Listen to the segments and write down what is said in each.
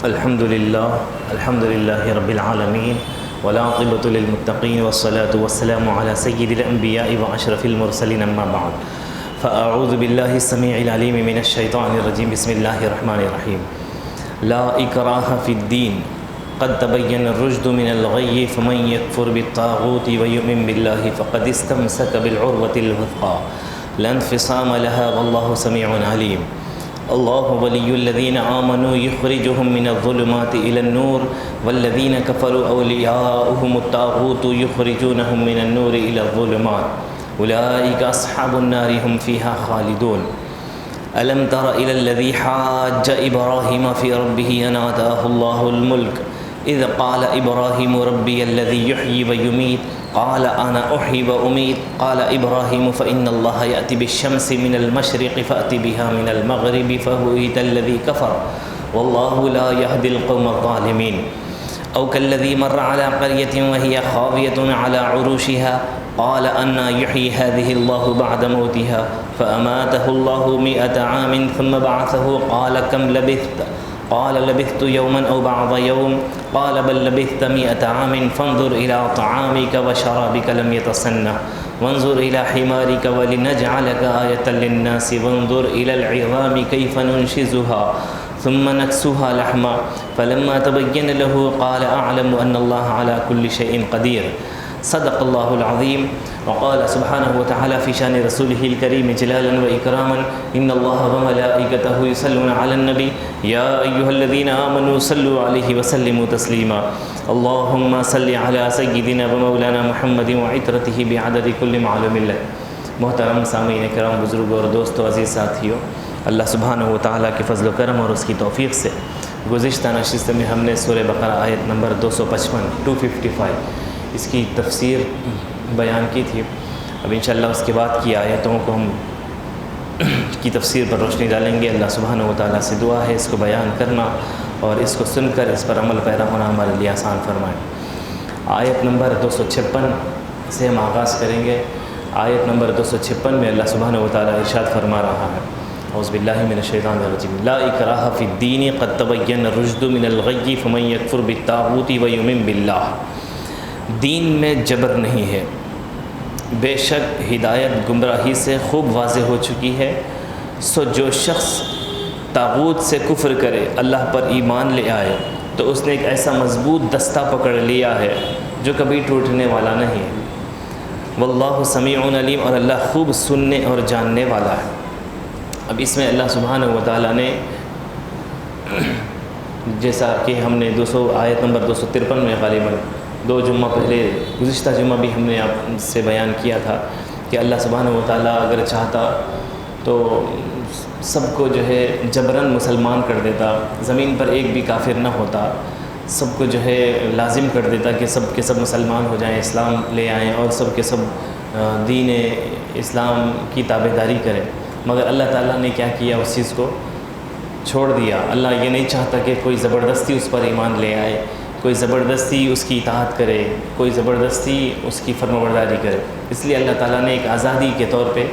الحمد لله رب العالمين والعاقبة للمتقين والصلاة والسلام على سيد الأنبياء وأشرف المرسلين أما بعد فأعوذ بالله السميع العليم من الشيطان الرجيم بسم الله الرحمن الرحيم لا إكراه في الدين قد تبين الرشد من الغي فمن يكفر بالطاغوت ويؤمن بالله فقد استمسك بالعروة الوثقى لا انفصام لها والله سميع عليم الله ولي الذين آمنوا يخرجهم من الظلمات إلى النور والذين كفروا أولياؤهم الطاغوت يخرجونهم من النور إلى الظلمات أولئك أصحاب النار هم فيها خالدون ألم تر إلى الذي حاج إبراهيم في ربه أن آتاه الله الملك إذ قال إبراهيم ربي الذي يحيي ويميت قال أنا أحيي وأميت قال إبراهيم فإن الله يأتي بالشمس من المشرق فأتي بها من المغرب فهويت الذي كفر والله لا يهدي القوم الظالمين أو كالذي مر على قرية وهي خاوية على عروشها قال أنى يحيي هذه الله بعد موتها فأماته الله 100 عام ثم بعثه قال كم لبثت قال لبثت يوما أو بعض يوم قال بل لبثت 100 عام فانظر إلى طعامك وشرابك لم يتسنه وانظر إلى حمارك ولنجعلك آية للناس وانظر إلى العظام كيف ننشزها ثم نكسوها لحما فلما تبين له قال أعلم أن الله على كل شيء قدير صدق الله العظيم وقال سبحانه وتعالى في شان رسوله الكريم جلالا وإكراما إن الله وملائكته يصلون على النبي يا أيها الذين آمنوا صلوا عليه وسلموا تسليما اللهم صل على سيدنا ومولانا محمد وعترته بعدد كل معلوم له. محترم سامعین کرام، بزرگوں اور دوستوں، عزیز ساتھیوں، اللہ سبحانہ و تعالیٰ کے فضل و کرم اور اس کی توفیق سے گزشتہ نشست میں ہم نے سورہ بقرہ آیت نمبر 255 اس کی تفسیر بیان کی تھی. اب انشاءاللہ اس کے بعد کی آیتوں کو ہم کی تفسیر پر روشنی ڈالیں گے. اللہ سبحانہ و تعالیٰ سے دعا ہے اس کو بیان کرنا اور اس کو سن کر اس پر عمل پیرا ہونا ہمارے لیے آسان فرمائیں. آیت نمبر 256 سے ہم آغاز کریں گے. آیت نمبر 256 میں اللہ سبحانہ و تعالیٰ ارشاد فرما رہا ہے، اعوذ باللہ من الشیطان الرجیم، لا اکراہ فی الدین قد تبین الرشد من الغی فمن یکفر بالطاغوت ویؤمن باللہ. دین میں جبر نہیں ہے، بے شک ہدایت گمراہی سے خوب واضح ہو چکی ہے. سو جو شخص طاغوت سے کفر کرے، اللہ پر ایمان لے آئے، تو اس نے ایک ایسا مضبوط دستہ پکڑ لیا ہے جو کبھی ٹوٹنے والا نہیں ہے. واللہ سمیع علیم، اور اللہ خوب سننے اور جاننے والا ہے. اب اس میں اللہ سبحانہ و تعالیٰ نے جیسا کہ ہم نے آیت نمبر 253 میں غالباً 2 جمعہ پہلے گزشتہ جمعہ بھی ہم نے آپ سے بیان کیا تھا کہ اللہ سبحانہ و تعالیٰ اگر چاہتا تو سب کو جو ہے جبراً مسلمان کر دیتا، زمین پر ایک بھی کافر نہ ہوتا، سب کو جو ہے لازم کر دیتا کہ سب کے سب مسلمان ہو جائیں، اسلام لے آئیں اور سب کے سب دین اسلام کی تابعداری کریں. مگر اللہ تعالیٰ نے کیا کیا، اس چیز کو چھوڑ دیا. اللہ یہ نہیں چاہتا کہ کوئی زبردستی اس پر ایمان لے آئے، کوئی زبردستی اس کی اطاعت کرے، کوئی زبردستی اس کی فرمانبرداری کرے. اس لیے اللہ تعالیٰ نے ایک آزادی کے طور پہ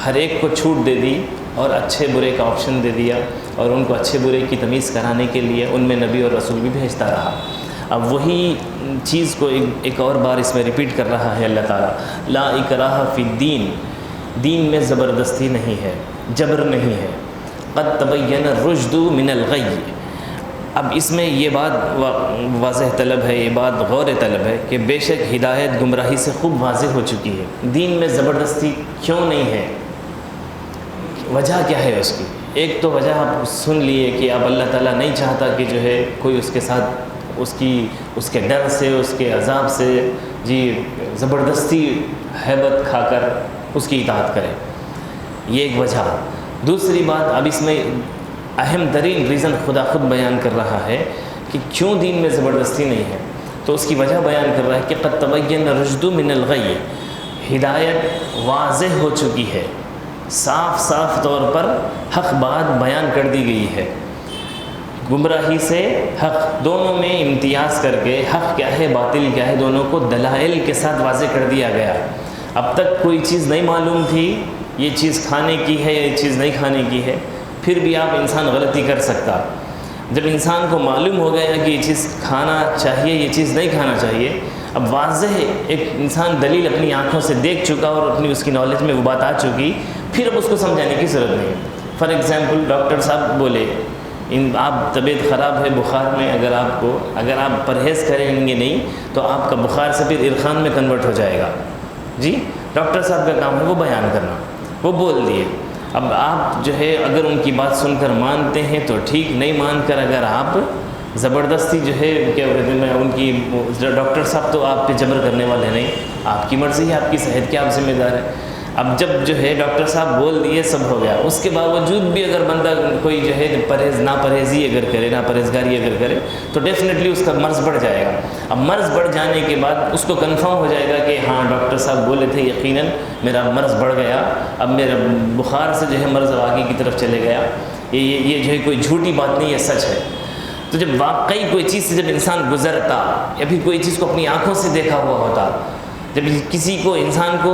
ہر ایک کو چھوٹ دے دی اور اچھے برے کا آپشن دے دیا، اور ان کو اچھے برے کی تمیز کرانے کے لیے ان میں نبی اور رسول بھی بھیجتا رہا. اب وہی چیز کو ایک اور بار اس میں ریپیٹ کر رہا ہے اللہ تعالیٰ، لا اکراہ فی الدین، دین میں زبردستی نہیں ہے، جبر نہیں ہے. قد تبین الرشد من الغی. اب اس میں یہ بات واضح طلب ہے، یہ بات غور طلب ہے کہ بے شک ہدایت گمراہی سے خوب واضح ہو چکی ہے. دین میں زبردستی کیوں نہیں ہے، وجہ کیا ہے اس کی؟ ایک تو وجہ آپ سن لیے کہ اب اللہ تعالیٰ نہیں چاہتا کہ جو ہے کوئی اس کے ساتھ اس کے ڈر سے، اس کے عذاب سے زبردستی ہیبت کھا کر اس کی اطاعت کرے. یہ ایک وجہ. دوسری بات، اب اس میں اہم ترین ریزن خدا خود بیان کر رہا ہے کہ کیوں دین میں زبردستی نہیں ہے. تو اس کی وجہ بیان کر رہا ہے کہ قد تبین الرشد من الغی، ہدایت واضح ہو چکی ہے، صاف صاف طور پر حق بات بیان کر دی گئی ہے. گمراہی سے حق دونوں میں امتیاز کر کے حق کیا ہے باطل کیا ہے دونوں کو دلائل کے ساتھ واضح کر دیا گیا. اب تک کوئی چیز نہیں معلوم تھی، یہ چیز کھانے کی ہے، یہ چیز نہیں کھانے کی ہے، پھر بھی آپ انسان غلطی کر سکتا. جب انسان کو معلوم ہو گیا کہ یہ چیز کھانا چاہیے، یہ چیز نہیں کھانا چاہیے، اب واضح ایک انسان دلیل اپنی آنکھوں سے دیکھ چکا اور اپنی اس کی نالج میں وہ بات آ چکی، پھر اب اس کو سمجھانے کی ضرورت نہیں. فار ایگزامپل ڈاکٹر صاحب بولے آپ طبیعت خراب ہے بخار میں، اگر آپ پرہیز کریں گے نہیں تو آپ کا بخار سے پھر عرقان میں کنورٹ ہو جائے گا. جی ڈاکٹر صاحب کا کام ہے وہ بیان کرنا، وہ بول دیے. اب آپ جو ہے اگر ان کی بات سن کر مانتے ہیں تو ٹھیک، نہیں مان کر اگر آپ زبردستی جو ہے کیا کہتے ہیں ان کی، ڈاکٹر صاحب تو آپ پہ جبر کرنے والے نہیں، آپ کی مرضی ہے، آپ کی صحت کے آپ ذمہ دار ہے. اب جب جو ہے ڈاکٹر صاحب بول دیے سب ہو گیا، اس کے باوجود بھی اگر بندہ کوئی جو ہے ناپرہیزی اگر کرے، ناپرہیزگاری اگر کرے تو ڈیفینیٹلی اس کا مرض بڑھ جائے گا. اب مرض بڑھ جانے کے بعد اس کو کنفرم ہو جائے گا کہ ہاں ڈاکٹر صاحب بولے تھے یقیناً میرا مرض بڑھ گیا، اب میرا بخار سے جو ہے مرض آگے کی طرف چلے گیا، یہ جو ہے کوئی جھوٹی بات نہیں، یہ سچ ہے. تو جب واقعی کوئی چیز سے جب انسان گزرتا یا پھر کوئی چیز کو اپنی آنکھوں سے دیکھا ہوا ہوتا، جب کسی کو انسان کو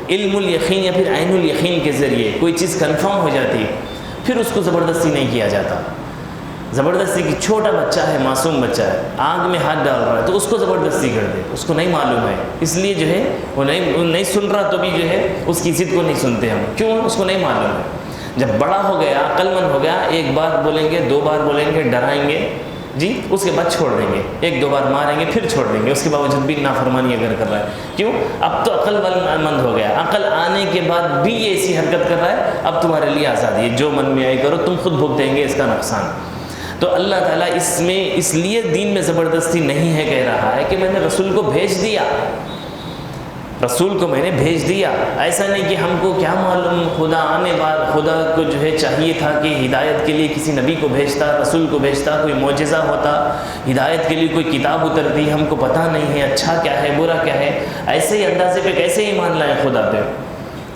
علم الیقین یا پھر عین الیقین کے ذریعے کوئی چیز کنفرم ہو جاتی، پھر اس کو زبردستی نہیں کیا جاتا. زبردستی کی چھوٹا بچہ ہے، معصوم بچہ ہے، آگ میں ہاتھ ڈال رہا ہے تو اس کو زبردستی کر دے، اس کو نہیں معلوم ہے، اس لیے جو ہے وہ نہیں سن رہا تو بھی جو ہے اس کی ضد کو نہیں سنتے ہم. کیوں؟ اس کو نہیں معلوم ہے. جب بڑا ہو گیا، عقل مند ہو گیا، ایک بار بولیں گے، دو بار بولیں گے، ڈرائیں گے، جی اس کے بعد چھوڑ دیں گے، ایک دو بار ماریں گے پھر چھوڑ دیں گے، اس کے باوجود بھی نافرمانی اگر کر رہا ہے. کیوں؟ اب تو عقل مند ہو گیا، عقل آنے کے بعد بھی یہ ایسی حرکت کر رہا ہے، اب تمہارے لیے آزادی ہے، جو من میں آئی کرو، تم خود بھگتیں گے اس کا نقصان. تو اللہ تعالیٰ اس لیے دین میں زبردستی نہیں ہے کہہ رہا ہے کہ میں نے رسول کو بھیج دیا، رسول کو میں نے بھیج دیا. ایسا نہیں کہ ہم کو کیا معلوم، خدا کو جو ہے چاہیے تھا کہ ہدایت کے لیے کسی نبی کو بھیجتا، رسول کو بھیجتا، کوئی معجزہ ہوتا، ہدایت کے لیے کوئی کتاب اترتی، ہم کو پتہ نہیں ہے اچھا کیا ہے برا کیا ہے. ایسے ہی اندازے پہ کیسے ایمان لائیں خدا پہ؟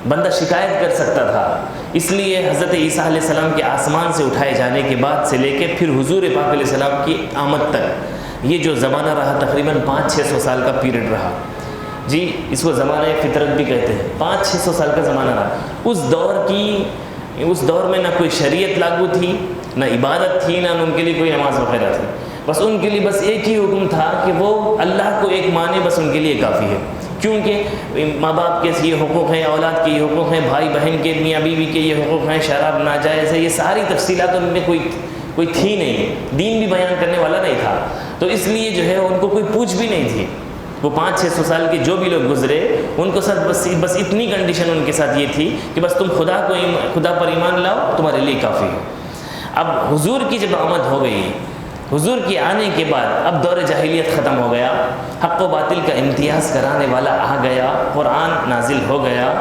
بندہ شکایت کر سکتا تھا. اس لیے حضرت عیسیٰ علیہ السلام کے آسمان سے اٹھائے جانے کے بعد سے لے کے پھر حضور پاک علیہ السلام کی آمد تک یہ جو زمانہ رہا تقریباً 500-600 سال کا پیریڈ رہا. جی اس کو زمانہ فطرت بھی کہتے ہیں. 500-600 سال کا زمانہ رہا. اس دور میں نہ کوئی شریعت لاگو تھی، نہ عبادت تھی، نہ ان کے لیے کوئی نماز وغیرہ تھی. بس ان کے لیے بس ایک ہی حکم تھا کہ وہ اللہ کو ایک مانے، بس ان کے لیے کافی ہے. کیونکہ ماں باپ کے یہ حقوق ہیں، اولاد کے یہ حقوق ہیں، بھائی بہن کے، میاں بیوی کے یہ حقوق ہیں، شراب ناجائز ہے، یہ ساری تفصیلات ان میں کوئی تھی نہیں. دین بھی بیان کرنے والا نہیں تھا، تو اس لیے جو ہے ان کو کوئی پوچھ بھی نہیں تھی. وہ 500-600 سال کے جو بھی لوگ گزرے ان کو ساتھ بس اتنی کنڈیشن ان کے ساتھ یہ تھی کہ بس تم خدا پر ایمان لاؤ، تمہارے لیے کافی ہے. اب حضور کی جب آمد ہو گئی، حضور کے آنے کے بعد اب دور جاہلیت ختم ہو گیا، حق و باطل کا امتیاز کرانے والا آ گیا، قرآن نازل ہو گیا،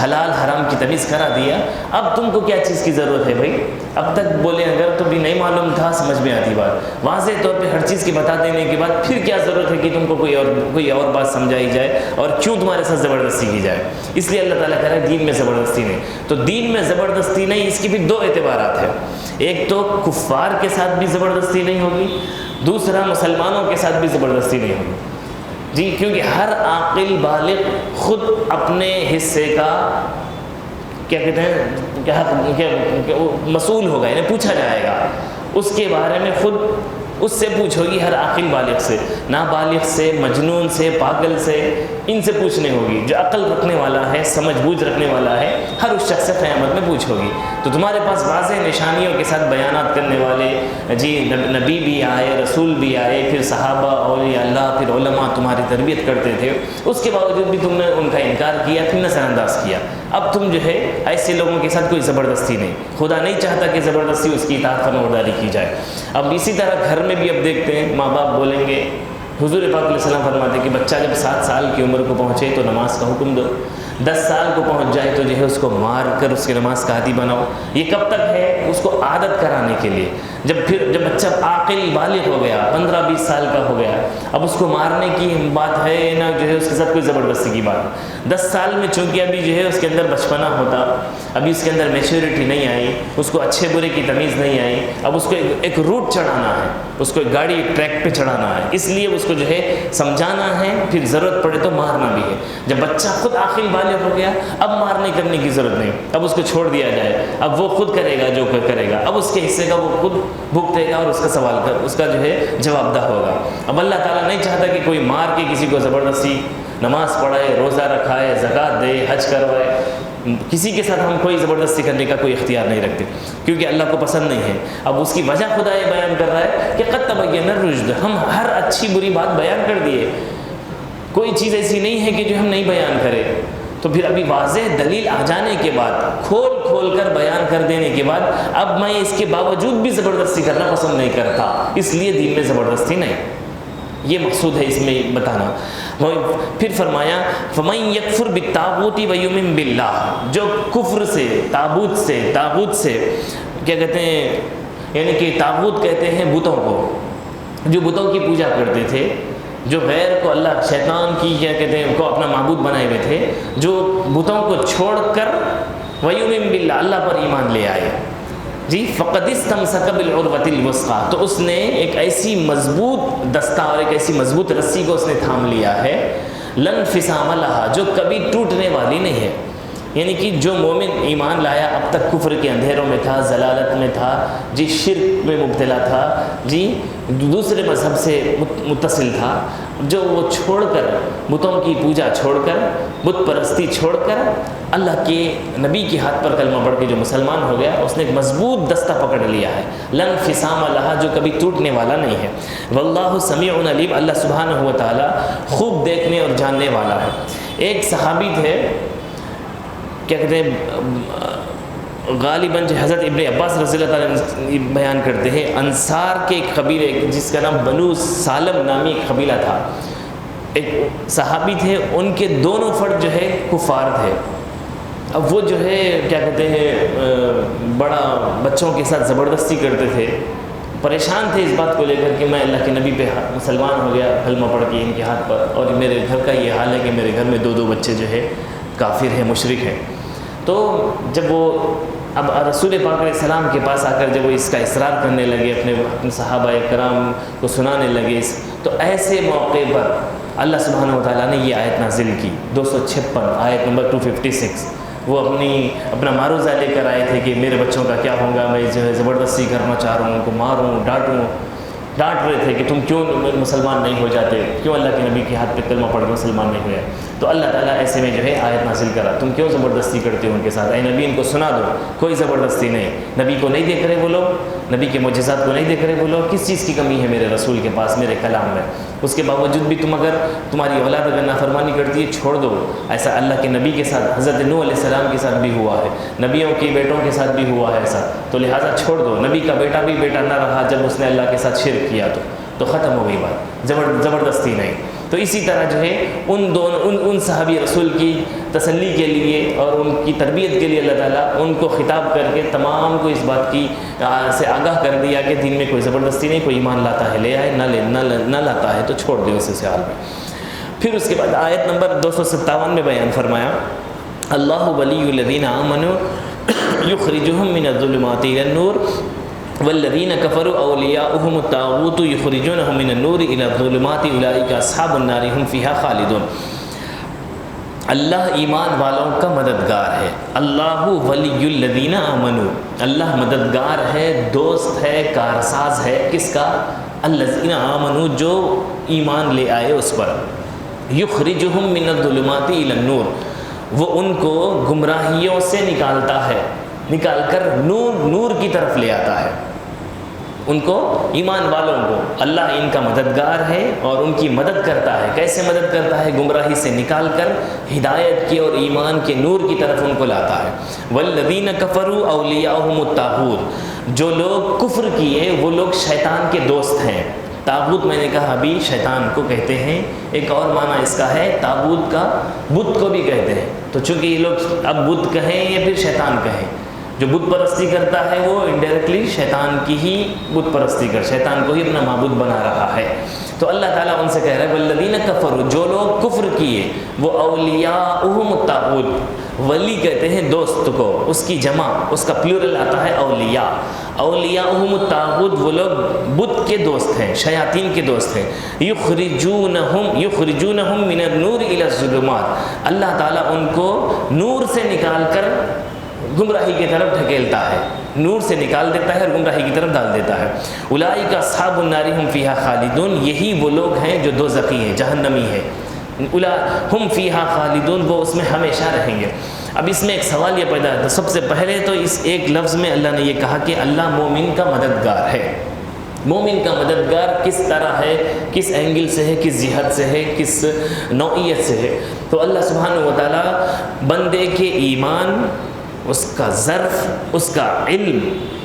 حلال حرام کی تمیز کرا دیا. اب تم کو کیا چیز کی ضرورت ہے بھائی؟ اب تک بولے اگر تو بھی نہیں معلوم تھا، سمجھ میں آتی بات، واضح طور پہ ہر چیز کی بتا دینے کے بعد پھر کیا ضرورت ہے کہ تم کو کوئی اور بات سمجھائی جائے اور کیوں تمہارے ساتھ زبردستی کی جائے؟ اس لیے اللہ تعالیٰ کہہ رہا ہے دین میں زبردستی نہیں. تو دین میں زبردستی نہیں، اس کی بھی 2 اعتبارات ہیں. ایک تو کفار کے ساتھ بھی زبردستی نہیں ہوگی، دوسرا مسلمانوں کے ساتھ بھی زبردستی نہیں ہوگی. جی کیونکہ ہر عاقل بالغ خود اپنے حصے کا کیا کہتے ہیں کہ مسئول ہوگا، یعنی پوچھا جائے گا اس کے بارے میں. خود اس سے پوچھو گی، ہر عاقل بالغ سے، نابالغ سے، مجنون سے، پاگل سے، ان سے پوچھنے ہوگی. جو عقل رکھنے والا ہے، سمجھ بوجھ رکھنے والا ہے، ہر اس شخص سے قیامت میں پوچھو گی. تو تمہارے پاس واضح نشانیوں کے ساتھ بیانات کرنے والے جی نبی بھی آئے، رسول بھی آئے، پھر صحابہ، اولیاء اللہ، پھر علماء تمہاری تربیت کرتے تھے. اس کے باوجود بھی تم نے ان کا انکار کیا، پھر نظر انداز کیا. اب تم جو ہے ایسے لوگوں کے ساتھ کوئی زبردستی نہیں. خدا نہیں چاہتا کہ زبردستی اس کی اطاعت فرمانبرداری کی جائے. اب اسی طرح گھر میں بھی اب دیکھتے ہیں ماں باپ بولیں گے، حضور پاک علیہ السلام فرماتے ہیں کہ بچہ جب 7 سال کی عمر کو پہنچے تو نماز کا حکم دو، 10 سال کو پہنچ جائے تو جو ہے اس کو مار کر اس کی نماز کا عادی بناؤ. یہ کب تک ہے؟ اس کو عادت کرانے کے لیے. جب بچہ عاقل بالغ ہو گیا، 15-20 سال کا ہو گیا، اب اس کو مارنے کی بات ہے نہ جو ہے اس کے ساتھ کوئی زبردستی کی بات. 10 سال میں چونکہ ابھی جو ہے اس کے اندر بچپنا ہوتا، ابھی اس کے اندر میچورٹی نہیں آئی، اس کو اچھے برے کی تمیز نہیں آئی. اب اس کو ایک روٹ چڑھانا ہے، اس کو ایک گاڑی ٹریک پہ چڑھانا ہے، اس لیے اس کو جو ہے سمجھانا ہے، پھر ضرورت پڑے تو مارنا بھی ہے. جب بچہ خود عاقل بالغ بالغ ہو گیا، اب مارنے کرنے کی ضرورت نہیں، اب اس کو چھوڑ دیا جائے، اب وہ خود کرے گا جو کرے گا، اب اس کے حصے کا وہ خود بھگتے گا اور اس کا سوال کر اس کا جو ہے جواب دہ ہوگا۔ اب اللہ تعالیٰ نہیں چاہتا کہ کوئی مار کے کسی کو زبردستی نماز پڑھائے، روزہ رکھائے، زکوٰۃ دے، حج کروائے، کسی کے ساتھ ہم کوئی زبردستی کرنے کا کوئی اختیار نہیں رکھتے، کیونکہ اللہ کو پسند نہیں ہے۔ اب اس کی وجہ خدا یہ بیان کر رہا ہے کہ قد تبین الرشد، ہم ہر اچھی بری بات بیان کر دیے، کوئی چیز ایسی نہیں ہے کہ جو ہم نہیں بیان کریں۔ تو پھر ابھی واضح دلیل آ جانے کے بعد، کھول کر بیان کر دینے کے بعد، اب میں اس کے باوجود بھی زبردستی کرنا پسند نہیں کرتا، اس لیے دین میں زبردستی نہیں، یہ مقصود ہے اس میں بتانا۔ پھر فرمایا فَمَن يَكْفُرْ بِالطَّاغُوتِ وَيُؤْمِن بِاللَّهِ، جو کفر سے طاغوت سے کیا کہتے ہیں، یعنی کہ طاغوت کہتے ہیں بتوں کو، جو بتوں کی پوجا کرتے تھے، جو غیر کو اللہ شیطان کی کیا کہتے ہیں کو اپنا معبود بنائے ہوئے تھے، جو بتوں کو چھوڑ کر وَيُؤْمِن بِاللَّهِ، اللہ پر ایمان لے آئے، جی فَقَدِ اسْتَمْسَكَ بِالْعُرْوَةِ الْوُثْقَىٰ، تو اس نے ایک ایسی مضبوط دستہ اور ایک ایسی مضبوط رسی کو اس نے تھام لیا ہے، لَن انفصام لَهَا، جو کبھی ٹوٹنے والی نہیں ہے۔ یعنی کہ جو مومن ایمان لایا اب تک کفر کے اندھیروں میں تھا، ضلالت میں تھا، جی شرک میں مبتلا تھا، جی دوسرے مذہب سے متصل تھا، جو وہ چھوڑ کر بتوں کی پوجا چھوڑ کر، بت پرستی چھوڑ کر اللہ کے نبی کے ہاتھ پر کلمہ پڑھ کے جو مسلمان ہو گیا، اس نے ایک مضبوط دستہ پکڑ لیا ہے، لن انفصام لها، جو کبھی ٹوٹنے والا نہیں ہے۔ واللہ سمیع علیم، اللہ سبحانہ و تعالی خوب دیکھنے اور جاننے والا ہے۔ ایک صحابی تھے، کیا کہتے ہیں، غالباً حضرت ابن عباس رضی اللہ تعالیٰ بیان کرتے ہیں، انصار کے ایک قبیلے جس کا نام بنو سالم نامی ایک قبیلہ تھا، ایک صحابی تھے، ان کے دونوں فرد جو ہے کفار تھے۔ اب وہ جو ہے کیا کہتے ہیں بڑا بچوں کے ساتھ زبردستی کرتے تھے، پریشان تھے اس بات کو لے کر کہ میں اللہ کے نبی پہ مسلمان ہو گیا کلمہ پڑھ کے ان کے ہاتھ پر، اور میرے گھر کا یہ حال ہے کہ میرے گھر میں دو بچے جو ہے کافر ہیں، مشرک ہیں۔ تو جب وہ اب رسول پاک علیہ السلام کے پاس آ کر جب وہ اس کا اصرار کرنے لگے، اپنے صحابہ کرام کو سنانے لگے، تو ایسے موقع پر اللہ سبحانہ و تعالیٰ نے یہ آیت نازل کی، 256 آیت نمبر 256۔ وہ اپنا معروضہ لے کر آئے تھے کہ میرے بچوں کا کیا ہوگا، میں جو ہے زبردستی کرنا چاہ رہا ہوں، ان کو ماروں ڈانٹ رہے تھے کہ تم کیوں مسلمان نہیں ہو جاتے، کیوں اللہ کے نبی کے ہاتھ پہ کلمہ پڑھ کے مسلمان نہیں ہوئے۔ تو اللہ تعالیٰ ایسے میں جو ہے آیت نازل کرا، تم کیوں زبردستی کرتے ہو ان کے ساتھ، اے نبی ان کو سنا دو، کوئی زبردستی نہیں، نبی کو نہیں دیکھ رہے وہ لوگ، نبی کے معجزات کو نہیں دیکھ رہے وہ لوگ، کس چیز کی کمی ہے میرے رسول کے پاس، میرے کلام میں، اس کے باوجود بھی تمہاری اولاد اگر نافرمانی کرتی ہے چھوڑ دو۔ ایسا اللہ کے نبی کے ساتھ، حضرت نوح علیہ السلام کے ساتھ بھی ہوا ہے، نبیوں کے بیٹوں کے ساتھ بھی ہوا ہے ایسا، تو لہٰذا چھوڑ دو۔ نبی کا بیٹا بھی بیٹا نہ رہا جب اس نے اللہ کے ساتھ شرک کیا تو ختم ہو گئی بات، زبردستی نہیں۔ تو اسی طرح جو ہے ان صحابی رسول کی تسلی کے لیے اور ان کی تربیت کے لیے اللہ تعالیٰ ان کو خطاب کر کے تمام کو اس بات کی سے آگاہ کر دیا کہ دین میں کوئی زبردستی نہیں، کوئی ایمان لاتا ہے لے آئے، نہ لاتا ہے تو چھوڑ دے اسے حال میں۔ پھر اس کے بعد آیت نمبر 257 میں بیان فرمایا، اللہ ولی الذین آمنوا یخرجہم من الظلمات الی النور والذین کفروا اولیاؤہم الطاغوت یخرجونہم من النور الی الظلمات اولئک اصحاب النار ہم فیہا خالدون۔ اللہ ایمان والوں کا مددگار ہے، اللہ ولی الذین آمنوا، اللہ مددگار ہے، دوست ہے، کارساز ہے، کس کا؟ الذین آمنوا، جو ایمان لے آئے اس پر، یخرجہم من الظلمات الی النور، وہ ان کو گمراہیوں سے نکالتا ہے، نکال کر نور کی طرف لے آتا ہے، ان کو ایمان والوں کو اللہ ان کا مددگار ہے اور ان کی مدد کرتا ہے۔ کیسے مدد کرتا ہے؟ گمراہی سے نکال کر ہدایت کی اور ایمان کے نور کی طرف ان کو لاتا ہے۔ والذین کفروا اولیاؤہم الطاغوت، جو لوگ کفر کیے وہ لوگ شیطان کے دوست ہیں۔ طاغوت میں نے کہا ابھی شیطان کو کہتے ہیں، ایک اور معنی اس کا ہے طاغوت کا بت کو بھی کہتے ہیں، تو چونکہ یہ لوگ اب بت کہیں یا پھر شیطان کہیں، جو بت پرستی کرتا ہے وہ انڈائریکٹلی شیطان کی ہی بت پرستی شیطان کو ہی اپنا معبود بنا رہا ہے۔ تو اللہ تعالیٰ ان سے کہہ رہا ہے والذین کفروا، جو لوگ کفر کیے وہ اولیاؤہم الطاغوت، ولی کہتے ہیں دوست کو، اس کی جمع، اس کا پلورل آتا ہے اولیاء۔ اولیاءہم الطاغوت، وہ لوگ بت کے دوست ہیں، شیاطین کے دوست ہیں۔ یخرجونہم من النور الی الظلمات، اللہ تعالیٰ ان کو نور سے نکال کر گمراہی کی طرف ڈھکیلتا ہے، نور سے نکال دیتا ہے اور گمراہی کی طرف ڈال دیتا ہے۔ اولئک اصحاب النار ھم فیہا خالدون، یہی وہ لوگ ہیں جو دوزخی ہیں، جہنمی ہیں۔ ہم فیہا خالدون، وہ اس میں ہمیشہ رہیں گے۔ اب اس میں ایک سوال یہ پیدا ہوتا ہے، سب سے پہلے تو اس ایک لفظ میں اللہ نے یہ کہا کہ اللہ مومن کا مددگار ہے۔ مومن کا مددگار کس طرح ہے، کس اینگل سے ہے، کس جہت سے ہے، کس نوعیت سے ہے؟ تو اللہ سبحانہ و تعالیٰ بندے کے ایمان، اس کا ظرف، اس کا علم،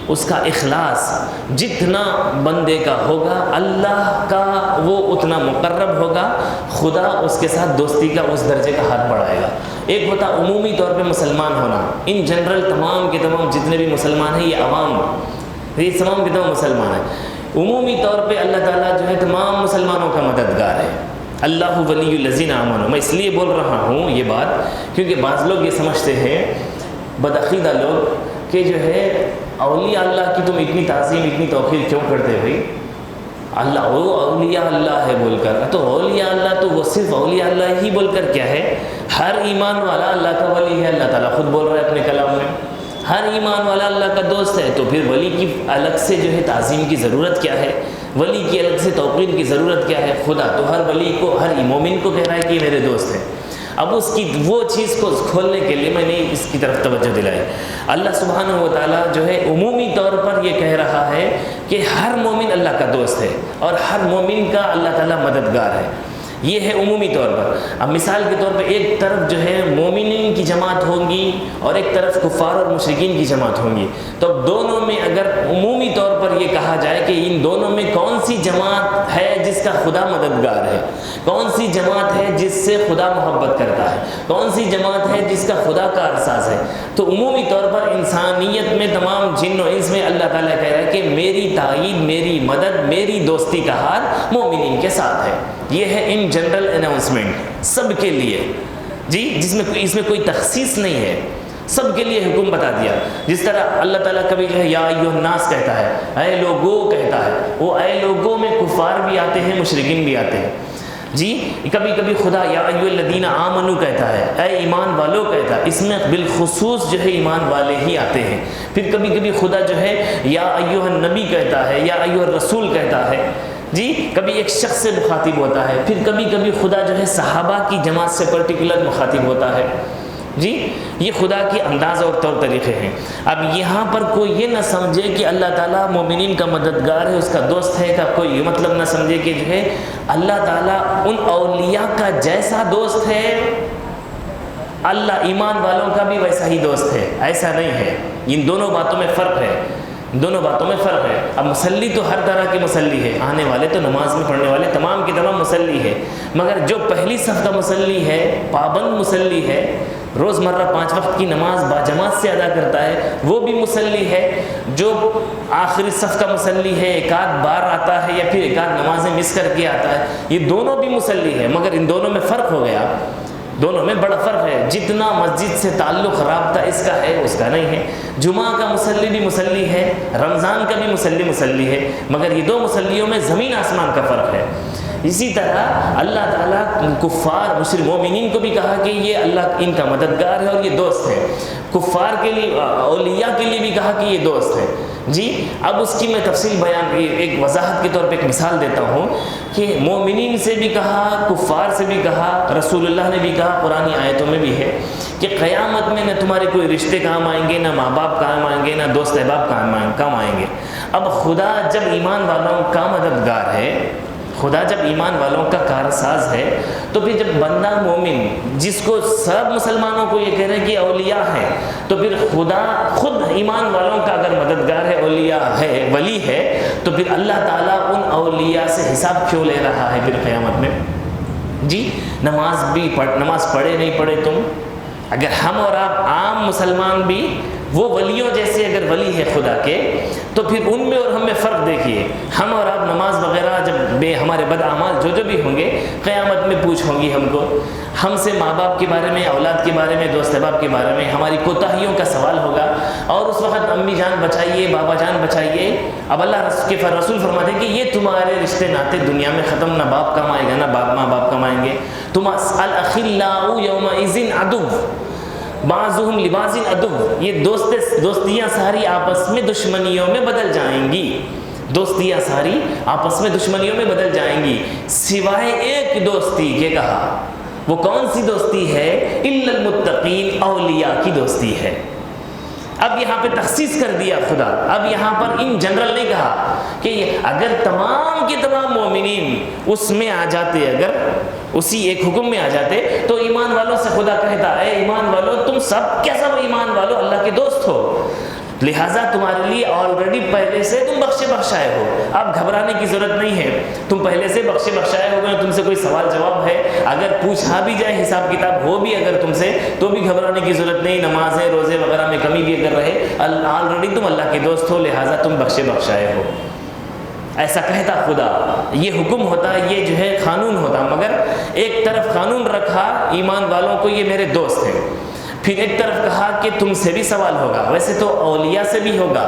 اس کا اخلاص جتنا بندے کا ہوگا، اللہ کا وہ اتنا مقرب ہوگا، خدا اس کے ساتھ دوستی کا اس درجے کا ہاتھ بڑھائے گا۔ ایک ہوتا عمومی طور پہ مسلمان ہونا، ان جنرل تمام کے تمام جتنے بھی مسلمان ہیں، یہ عوام، یہ تمام کے تمام مسلمان ہیں۔ عمومی طور پہ اللہ تعالیٰ جو ہے تمام مسلمانوں کا مددگار ہے۔ اللہ ولی الذین آمنوا، میں اس لیے بول رہا ہوں یہ بات کیونکہ بعض لوگ یہ سمجھتے ہیں، بدعقیدہ لوگ، کہ جو ہے اولیاء اللہ کی تم اتنی تعظیم، اتنی توقیر کیوں کرتے بھائی؟ اللہ وہ اولیاء اللہ ہے بول کر، تو اولیاء اللہ تو وہ صرف اولیاء اللہ ہی بول کر کیا ہے؟ ہر ایمان والا اللہ کا ولی ہے، اللہ تعالیٰ خود بول رہا ہے اپنے کلام میں۔ ہر ایمان والا اللہ کا دوست ہے، تو پھر ولی کی الگ سے جو ہے تعظیم کی ضرورت کیا ہے؟ ولی کی الگ سے توقیر کی ضرورت کیا ہے؟ خدا تو ہر ولی کو، ہر مومن کو کہہ رہا ہے کہ یہ میرے دوست ہیں۔ اب اس کی وہ چیز کو کھولنے کے لیے میں نے اس کی طرف توجہ دلائی۔ اللہ سبحانہ و تعالیٰ جو ہے عمومی طور پر یہ کہہ رہا ہے کہ ہر مومن اللہ کا دوست ہے اور ہر مومن کا اللہ تعالیٰ مددگار ہے، یہ ہے عمومی طور پر۔ اب مثال کے طور پہ ایک طرف جو ہے مومنین کی جماعت ہوں گی اور ایک طرف کفار اور مشرکین کی جماعت ہوں گی، تو دونوں میں اگر عمومی طور پر یہ کہا جائے کہ ان دونوں میں کون سی جماعت ہے جس کا خدا مددگار ہے، کون سی جماعت ہے جس سے خدا محبت کرتا ہے، کون سی جماعت ہے جس کا خدا کا ارساز ہے، تو عمومی طور پر انسانیت میں تمام جن و انس میں اللہ تعالیٰ کہہ رہا ہے کہ میری تائید، میری مدد، میری دوستی کا ہاتھ مومنین کے ساتھ ہے۔ یہ ہے ان جنرل اناؤنسمنٹ سب کے لیے، جی، جس میں اس میں کوئی تخصیص نہیں ہے، سب کے لیے حکم بتا دیا۔ جس طرح اللہ تعالیٰ کبھی جو ہے یا ایھا الناس کہتا ہے، اے لوگوں کہتا ہے، وہ اے لوگوں میں کفار بھی آتے ہیں، مشرکین بھی آتے ہیں، جی۔ کبھی کبھی خدا یا ایھا الذین آمنوا کہتا ہے، اے ایمان والوں کہتا ہے، اس میں بالخصوص جو ہے ایمان والے ہی آتے ہیں۔ پھر کبھی کبھی خدا جو ہے یا ایھا النبی کہتا ہے، یا ایھا الرسول کہتا ہے، جی، کبھی ایک شخص سے مخاطب ہوتا ہے، پھر کبھی کبھی خدا جو ہے صحابہ کی جماعت سے پرٹیکولر مخاطب ہوتا ہے، جی۔ یہ خدا کے انداز اور طور طریقے ہیں۔ اب یہاں پر کوئی یہ نہ سمجھے کہ اللہ تعالیٰ مومنین کا مددگار ہے، اس کا دوست ہے، کا کوئی یہ مطلب نہ سمجھے کہ جو ہے اللہ تعالیٰ ان اولیاء کا جیسا دوست ہے، اللہ ایمان والوں کا بھی ویسا ہی دوست ہے، ایسا نہیں ہے۔ ان دونوں باتوں میں فرق ہے، دونوں باتوں میں فرق ہے۔ اب مصلی تو ہر طرح کے مصلی ہے، آنے والے تو نماز میں پڑھنے والے تمام کے تمام مصلی ہے، مگر جو پہلی صف کا مصلی ہے، پابند مصلی ہے، روزمرہ 5 وقت کی نماز باجماعت سے ادا کرتا ہے، وہ بھی مصلی ہے۔ جو آخری صف کا مصلی ہے، ایک آدھ بار آتا ہے یا پھر ایک آدھ نمازیں مس کر کے آتا ہے، یہ دونوں بھی مصلی ہے، مگر ان دونوں میں فرق ہو گیا، دونوں میں بڑا فرق ہے۔ جتنا مسجد سے تعلق رابطہ اس کا ہے اس کا نہیں ہے۔ جمعہ کا مصلی بھی مصلی ہے، رمضان کا بھی مصلی ہے، مگر یہ دو مصلیوں میں زمین آسمان کا فرق ہے۔ اسی طرح اللہ تعالیٰ کفار مشرک مومنین کو بھی کہا کہ یہ اللہ ان کا مددگار ہے اور یہ دوست ہے، کفار کے لیے، اولیاء کے لیے بھی کہا کہ یہ دوست ہے، جی۔ اب اس کی میں تفصیل بیان، ایک وضاحت کے طور پہ ایک مثال دیتا ہوں کہ مومنین سے بھی کہا، کفار سے بھی کہا، رسول اللہ نے بھی کہا، قرآنی آیتوں میں بھی ہے کہ قیامت میں نہ تمہارے کوئی رشتے کام آئیں گے، نہ ماں باپ کام آئیں گے، نہ دوست احباب کام آئیں گے۔ اب خدا جب ایمان والوں کا مددگار ہے، خدا جب ایمان والوں کا کارساز ہے، تو پھر جب بندہ مومن جس کو سب مسلمانوں کو یہ کہہ رہے ہیں کہ اولیاء ہے، تو پھر خدا خود ایمان والوں کا اگر مددگار ہے، اولیاء ہے، ولی ہے، تو پھر اللہ تعالیٰ ان اولیاء سے حساب کیوں لے رہا ہے پھر قیامت میں؟ جی، نماز پڑھے نہیں پڑھے تم، اگر ہم اور آپ عام مسلمان بھی وہ ولیوں جیسے اگر ولی ہے خدا کے تو پھر ان میں اور ہم میں فرق دیکھیے. ہم اور آپ نماز وغیرہ جب ہمارے بد اعمال جو بھی ہوں گے قیامت میں پوچھ ہوں گی ہم کو. ہم سے ماں باپ کے بارے میں، اولاد کے بارے میں، دوست احباب کے بارے میں ہماری کوتاہیوں کا سوال ہوگا. اور اس وقت امی جان بچائیے، بابا جان بچائیے. اب اللہ کے رسول فرماتے ہیں کہ یہ تمہارے رشتے ناطے دنیا میں ختم، نہ باپ کمائے گا نہ ماں باپ کمائیں گے. تم الاخلاء یومئذ عدو بعضهم لبعض عدو، یہ دوستیاں ساری آپس میں دشمنیوں میں بدل جائیں گی. دوستیاں ساری آپس میں دشمنیوں میں بدل جائیں گی سوائے ایک دوستی کے. کہا وہ کون سی دوستی ہے؟ الا المتقین، اولیاء کی دوستی ہے. اب یہاں پہ تخصیص کر دیا خدا. اب یہاں پر ان جنرل نہیں کہا کہ اگر تمام کے تمام مومنین اس میں آ جاتے، اگر اسی ایک حکم میں آ جاتے تو ایمان والوں سے خدا کہتا اے ایمان والو تم سب کے سب ایمان والو اللہ کے دوست ہو، لہٰذا تمہارے لیے آلریڈی پہلے سے تم بخشے بخشائے ہو. اب گھبرانے کی ضرورت نہیں ہے، تم پہلے سے بخشے بخشائے ہو گئے. تم سے کوئی سوال جواب ہے، اگر پوچھا بھی جائے حساب کتاب ہو بھی اگر تم سے تو بھی گھبرانے کی ضرورت نہیں. نمازیں روزے وغیرہ میں کمی بھی اگر رہے آلریڈی تم اللہ کے دوست ہو، لہٰذا تم بخشے بخشائے ہو. ایسا کہتا خدا. یہ حکم ہوتا، یہ جو ہے قانون ہوتا. مگر ایک طرف قانون رکھا ایمان والوں کو یہ میرے دوست ہیں، پھر ایک طرف کہا کہ تم سے بھی سوال ہوگا. ویسے تو اولیاء سے بھی ہوگا،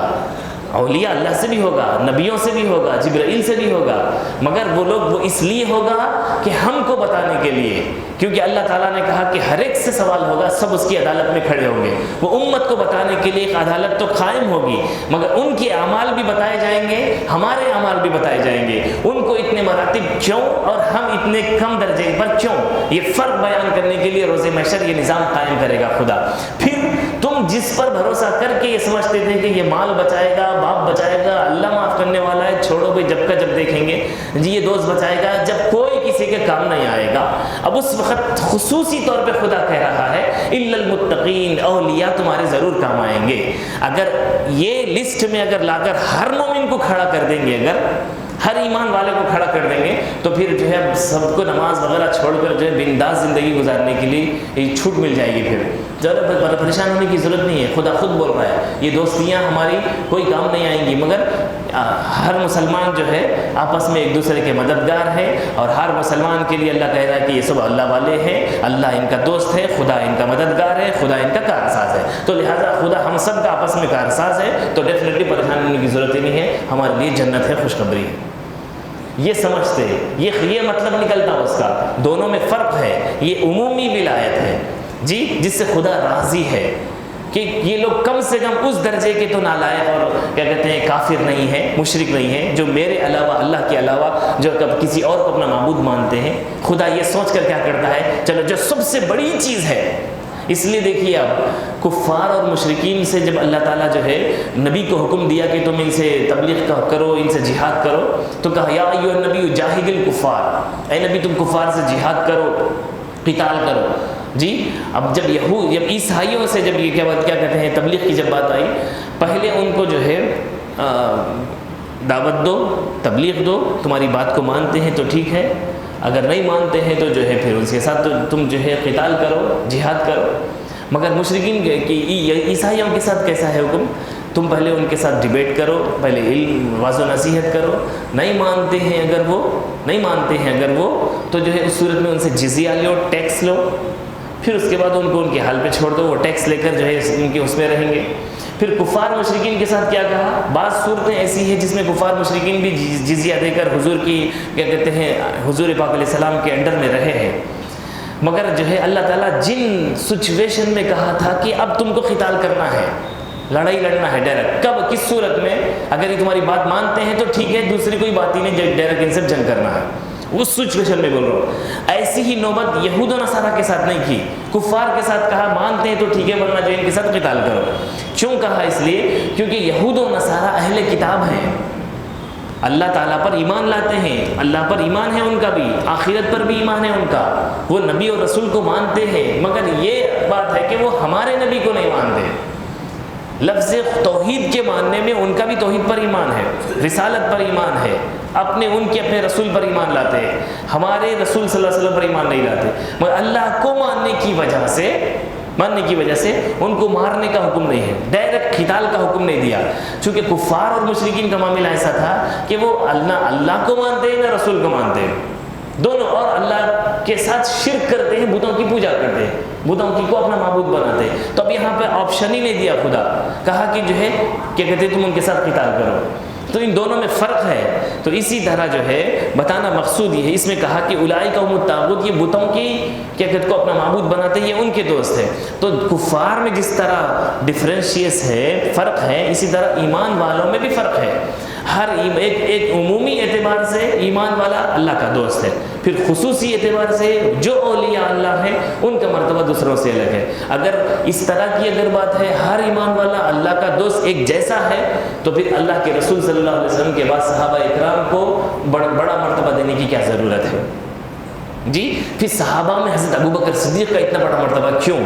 اولیاء اللہ سے بھی ہوگا، نبیوں سے بھی ہوگا، جبرائیل سے بھی ہوگا، مگر وہ لوگ وہ اس لیے ہوگا کہ ہم کو بتانے کے لیے، کیونکہ اللہ تعالیٰ نے کہا کہ ہر ایک سے سوال ہوگا، سب اس کی عدالت میں کھڑے ہوں گے. وہ امت کو بتانے کے لیے ایک عدالت تو قائم ہوگی، مگر ان کے اعمال بھی بتائے جائیں گے، ہمارے اعمال بھی بتائے جائیں گے. ان کو اتنے مراتب کیوں اور ہم اتنے کم درجے پر کیوں، یہ فرق بیان کرنے کے لیے روز محشر یہ نظام قائم کرے گا خدا. پھر تم جس پر بھروسہ کر کے یہ سمجھتے تھے کہ یہ مال بچائے گا، باپ بچائے گا، اللہ معاف کرنے والا ہے، چھوڑو بھائی جب کا جب دیکھیں گے جی، یہ دوست بچائے گا، جب کوئی کسی کے کام نہیں آئے گا. اب اس وقت خصوصی طور پہ خدا کہہ رہا ہے الا المتقین، اولیاء تمہارے ضرور کام آئیں گے. اگر یہ لسٹ میں اگر لا کر ہر مومن کو کھڑا کر دیں گے، اگر ہر ایمان والے کو کھڑا کر دیں گے تو پھر جو ہے سب کو نماز وغیرہ چھوڑ کر جو ہے بنداز زندگی گزارنے کے لیے چھوٹ مل جائے گی. پھر زیادہ پریشان ہونے کی ضرورت نہیں ہے. خدا خود بول رہا ہے یہ دوستیاں ہماری کوئی کام نہیں آئیں گی، مگر ہر مسلمان جو ہے آپس میں ایک دوسرے کے مددگار ہے. اور ہر مسلمان کے لیے اللہ کہہ رہا ہے کہ یہ سب اللہ والے ہیں، اللہ ان کا دوست ہے، خدا ان کا مددگار ہے، خدا ان کا کارساز ہے. تو لہٰذا خدا ہم سب کا آپس میں کارساز ہے، تو ڈیفینیٹلی پریشان ہونے کی ضرورت ہی نہیں ہے. ہمارے لیے جنت ہے، خوشخبری ہے. یہ سمجھتے یہ مطلب نکلتا اس کا. دونوں میں فرق ہے. یہ عمومی ولایت ہے جی، جس سے خدا راضی ہے کہ یہ لوگ کم سے کم اس درجے کے تو نالائق اور کیا کہتے ہیں کافر نہیں ہے، مشرک نہیں ہے، جو میرے علاوہ اللہ کے علاوہ جو کسی اور کو اپنا معبود مانتے ہیں. خدا یہ سوچ کر کیا کرتا ہے، چلو جو سب سے بڑی چیز ہے. اس لیے دیکھیے اب کفار اور مشرکین سے جب اللہ تعالیٰ جو ہے نبی کو حکم دیا کہ تم ان سے تبلیغ کرو، ان سے جہاد کرو، تو کہا یا ایھا النبی جاہد الکفار، اے نبی تم کفار سے جہاد کرو، قتال کرو. جی اب جب عیسائیوں سے جب یہ کیا کہتے ہیں تبلیغ کی جب بات آئی، پہلے ان کو جو ہے دعوت دو، تبلیغ دو، تمہاری بات کو مانتے ہیں تو ٹھیک ہے، اگر نہیں مانتے ہیں تو جو ہے پھر ان کے ساتھ تم جو ہے قتال کرو، جہاد کرو. مگر مشرکین عیسائیوں کے ساتھ کیسا ہے حکم، تم پہلے ان کے ساتھ ڈیبیٹ کرو، پہلے علم واضح و نصیحت کرو. نہیں مانتے ہیں اگر وہ تو جو ہے اس صورت میں ان سے جزیہ لو، ٹیکس لو، پھر اس کے بعد ان کو ان کے حال پہ چھوڑ دو، وہ ٹیکس لے کر جو ہے ان کے اس میں رہیں گے. پھر کفار مشرکین کے ساتھ کیا کہا، بعض صورتیں ایسی ہیں جس میں کفار مشرکین بھی جزیہ دے کر حضور کی کیا کہتے ہیں حضور پاک علیہ السلام کے انڈر میں رہے ہیں. مگر جو ہے اللہ تعالیٰ جن سچویشن میں کہا تھا کہ اب تم کو قتال کرنا ہے، لڑائی لڑنا ہے ڈائریکٹ، کب کس صورت میں، اگر یہ تمہاری بات مانتے ہیں تو ٹھیک ہے، دوسری کوئی بات ہی نہیں، ڈائریکٹ ان سے جنگ کرنا ہے. اس سچویشن میں بول رہا ہوں. ایسی ہی نوبت یہود و نصارہ کے ساتھ نہیں کی، کفار کے ساتھ کہا مانتے ہیں تو ٹھیک ہے، ورنہ جو ان کے ساتھ قتال کرو. کیوں کہا؟ اس لیے کیونکہ یہود و نصارہ اہل کتاب ہیں، اللہ تعالیٰ پر ایمان لاتے ہیں، اللہ پر ایمان ہے ان کا بھی، آخرت پر بھی ایمان ہے ان کا، وہ نبی اور رسول کو مانتے ہیں. مگر یہ بات ہے کہ وہ ہمارے نبی کو نہیں مانتے. لفظ توحید کے ماننے میں ان کا بھی توحید پر ایمان ہے، رسالت پر ایمان ہے، اپنے رسول پر ایمان لاتے ہیں، ہمارے رسول صلی اللہ علیہ وسلم پر ایمان نہیں لاتے. مگر اللہ کو ماننے کی وجہ سے ماننے کی وجہ سے ان کو مارنے کا حکم نہیں ہے، ڈائریکٹ قتال کا حکم نہیں دیا، چونکہ کفار اور مشرکین کا معاملہ ایسا تھا کہ وہ نہ اللہ کو مانتے ہیں نہ رسول کو مانتے ہیں دونوں، اور اللہ کے ساتھ شرک کرتے ہیں، بتوں کی پوجا کرتے ہیں، بتوں کی کو اپنا معبود بناتے ہیں۔ تو اب یہاں پہ آپشن ہی نہیں دیا خدا، کہا کہ جو ہے کیا کہتے ہیں تم ان کے ساتھ قتال کرو، تو ان دونوں میں فرق ہے۔ تو اسی طرح جو ہے بتانا مقصود یہ ہے، اس میں کہا کہ اولئک هم الطاغوت، یہ بتوں کی کیا کہتے کو اپنا معبود بناتے ہیں، یہ ان کے دوست ہیں۔ تو کفار میں جس طرح ڈفرینشیس ہے، فرق ہے، اسی طرح ایمان والوں میں بھی فرق ہے۔ ہر ایک عمومی اعتبار سے ایمان والا اللہ کا دوست ہے، پھر خصوصی اعتبار سے جو اولیاء اللہ ہیں ان کا مرتبہ دوسروں سے الگ ہے۔ اگر اس طرح کی اگر بات ہے ہر ایمان والا اللہ کا دوست ایک جیسا ہے، تو پھر اللہ کے رسول صلی اللہ علیہ وسلم کے بعد صحابہ اکرام کو بڑا مرتبہ دینے کی کیا ضرورت ہے؟ جی پھر صحابہ میں حضرت ابوبکر صدیق کا اتنا بڑا مرتبہ کیوں؟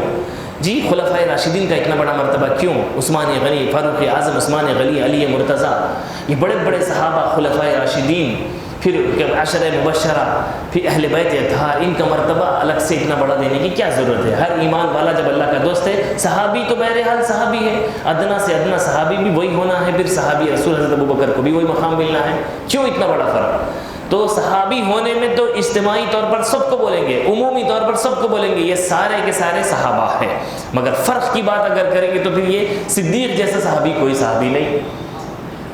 جی خلفائے راشدین کا اتنا بڑا مرتبہ کیوں؟ عثمان غنی، فاروق اعظم، عثمان غنی، علی مرتضیٰ، یہ بڑے بڑے صحابہ خلفائے راشدین، پھر عشرہ مبشرہ، پھر اہل بیت اطہار، ان کا مرتبہ الگ سے اتنا بڑا دینے کی کیا ضرورت ہے؟ ہر ایمان والا جب اللہ کا دوست ہے، صحابی تو بہرحال صحابی ہے، ادنا سے ادنا صحابی بھی وہی ہونا ہے، پھر صحابی رسول حضرت ابوبکر کو بھی وہی مقام ملنا ہے، کیوں اتنا بڑا فرق؟ تو صحابی ہونے میں تو اجتماعی طور پر سب کو بولیں گے، عمومی طور پر سب کو بولیں گے یہ سارے کے سارے صحابہ ہیں، مگر فرق کی بات اگر کریں گے تو پھر یہ صدیق جیسا صحابی کوئی صحابی نہیں،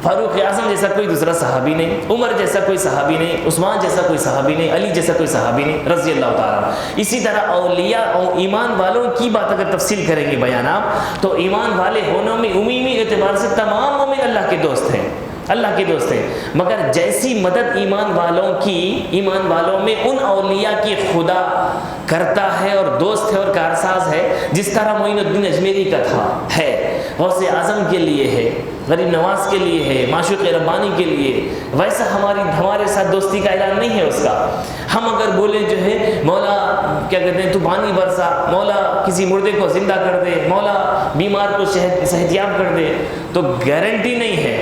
فاروق اعظم جیسا کوئی دوسرا صحابی نہیں، عمر جیسا کوئی صحابی نہیں، عثمان جیسا کوئی صحابی نہیں، علی جیسا کوئی صحابی نہیں رضی اللہ تعالیٰ۔ اسی طرح اولیاء اور ایمان والوں کی بات اگر تفصیل کریں گے بیانات، تو ایمان والے ہونے میں عمومی اعتبار سے تمام مومن اللہ کے دوست ہیں، اللہ کے دوست ہیں، مگر جیسی مدد ایمان والوں میں ان اولیاء کی خدا کرتا ہے اور دوست ہے اور کارساز ہے، جس طرح معین الدین اجمیری کا تھا ہے، غوث اعظم کے لیے ہے، غریب نواز کے لیے ہے، معشوق ربانی کے لیے، ویسا ہمارے ساتھ دوستی کا اعلان نہیں ہے اس کا۔ ہم اگر بولیں جو ہے مولا کیا کہتے ہیں تو پانی برسا، مولا کسی مردے کو زندہ کر دے، مولا بیمار کو صحتیاب کر دے، تو گارنٹی نہیں ہے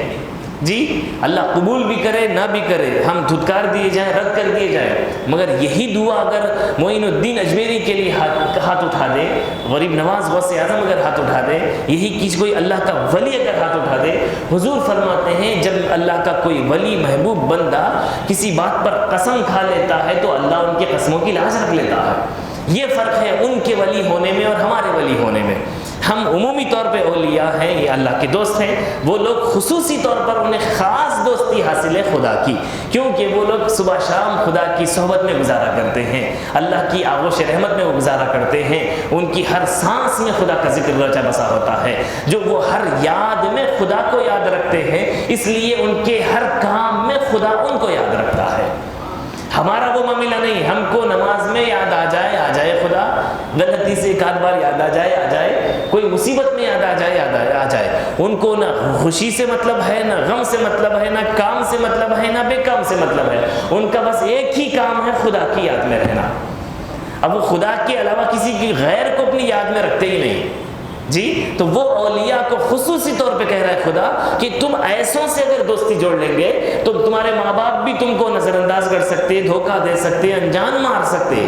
جی، اللہ قبول بھی کرے نہ بھی کرے، ہم دھتکار دیے جائیں، رد کر دیے جائیں، مگر یہی دعا اگر معین الدین اجمیری کے لیے ہاتھ اٹھا دے، غریب نواز غوث اعظم اگر ہاتھ اٹھا دے، یہی کوئی اللہ کا ولی اگر ہاتھ اٹھا دے، حضور فرماتے ہیں جب اللہ کا کوئی ولی محبوب بندہ کسی بات پر قسم کھا لیتا ہے تو اللہ ان کی قسموں کی لاج رکھ لیتا ہے۔ یہ فرق ہے ان کے ولی ہونے میں اور ہمارے ولی ہونے میں۔ ہم عمومی طور پہ اولیاء ہیں، یہ اللہ کے دوست ہیں، وہ لوگ خصوصی طور پر انہیں خاص دوستی حاصل ہے خدا کی، کیونکہ وہ لوگ صبح شام خدا کی صحبت میں گزارا کرتے ہیں، اللہ کی آغوش رحمت میں وہ گزارا کرتے ہیں، ان کی ہر سانس میں خدا کا ذکر رچا بسا ہوتا ہے، جو وہ ہر یاد میں خدا کو یاد رکھتے ہیں، اس لیے ان کے ہر کام میں خدا ان کو یاد رکھتا ہے۔ ہمارا وہ معاملہ نہیں، ہم کو نماز میں یاد آ جائے خدا، غلطی سے ایک آدھ بار یاد آ جائے، کوئی مصیبت میں یاد آ جائے، ان کو نہ خوشی سے مطلب ہے، نہ غم سے مطلب ہے، نہ کام سے مطلب ہے، نہ بے کام سے مطلب ہے، ان کا بس ایک ہی کام ہے خدا کی یاد میں رہنا۔ اب وہ خدا کے علاوہ کسی کی غیر کو اپنی یاد میں رکھتے ہی نہیں جی، تو وہ اولیاء کو خصوصی طور پہ کہہ رہا ہے خدا کہ تم ایسوں سے اگر دوستی جوڑ لیں گے تو تمہارے ماں باپ بھی تم کو نظر انداز کر سکتے، دھوکہ دے سکتے، انجان مار سکتے،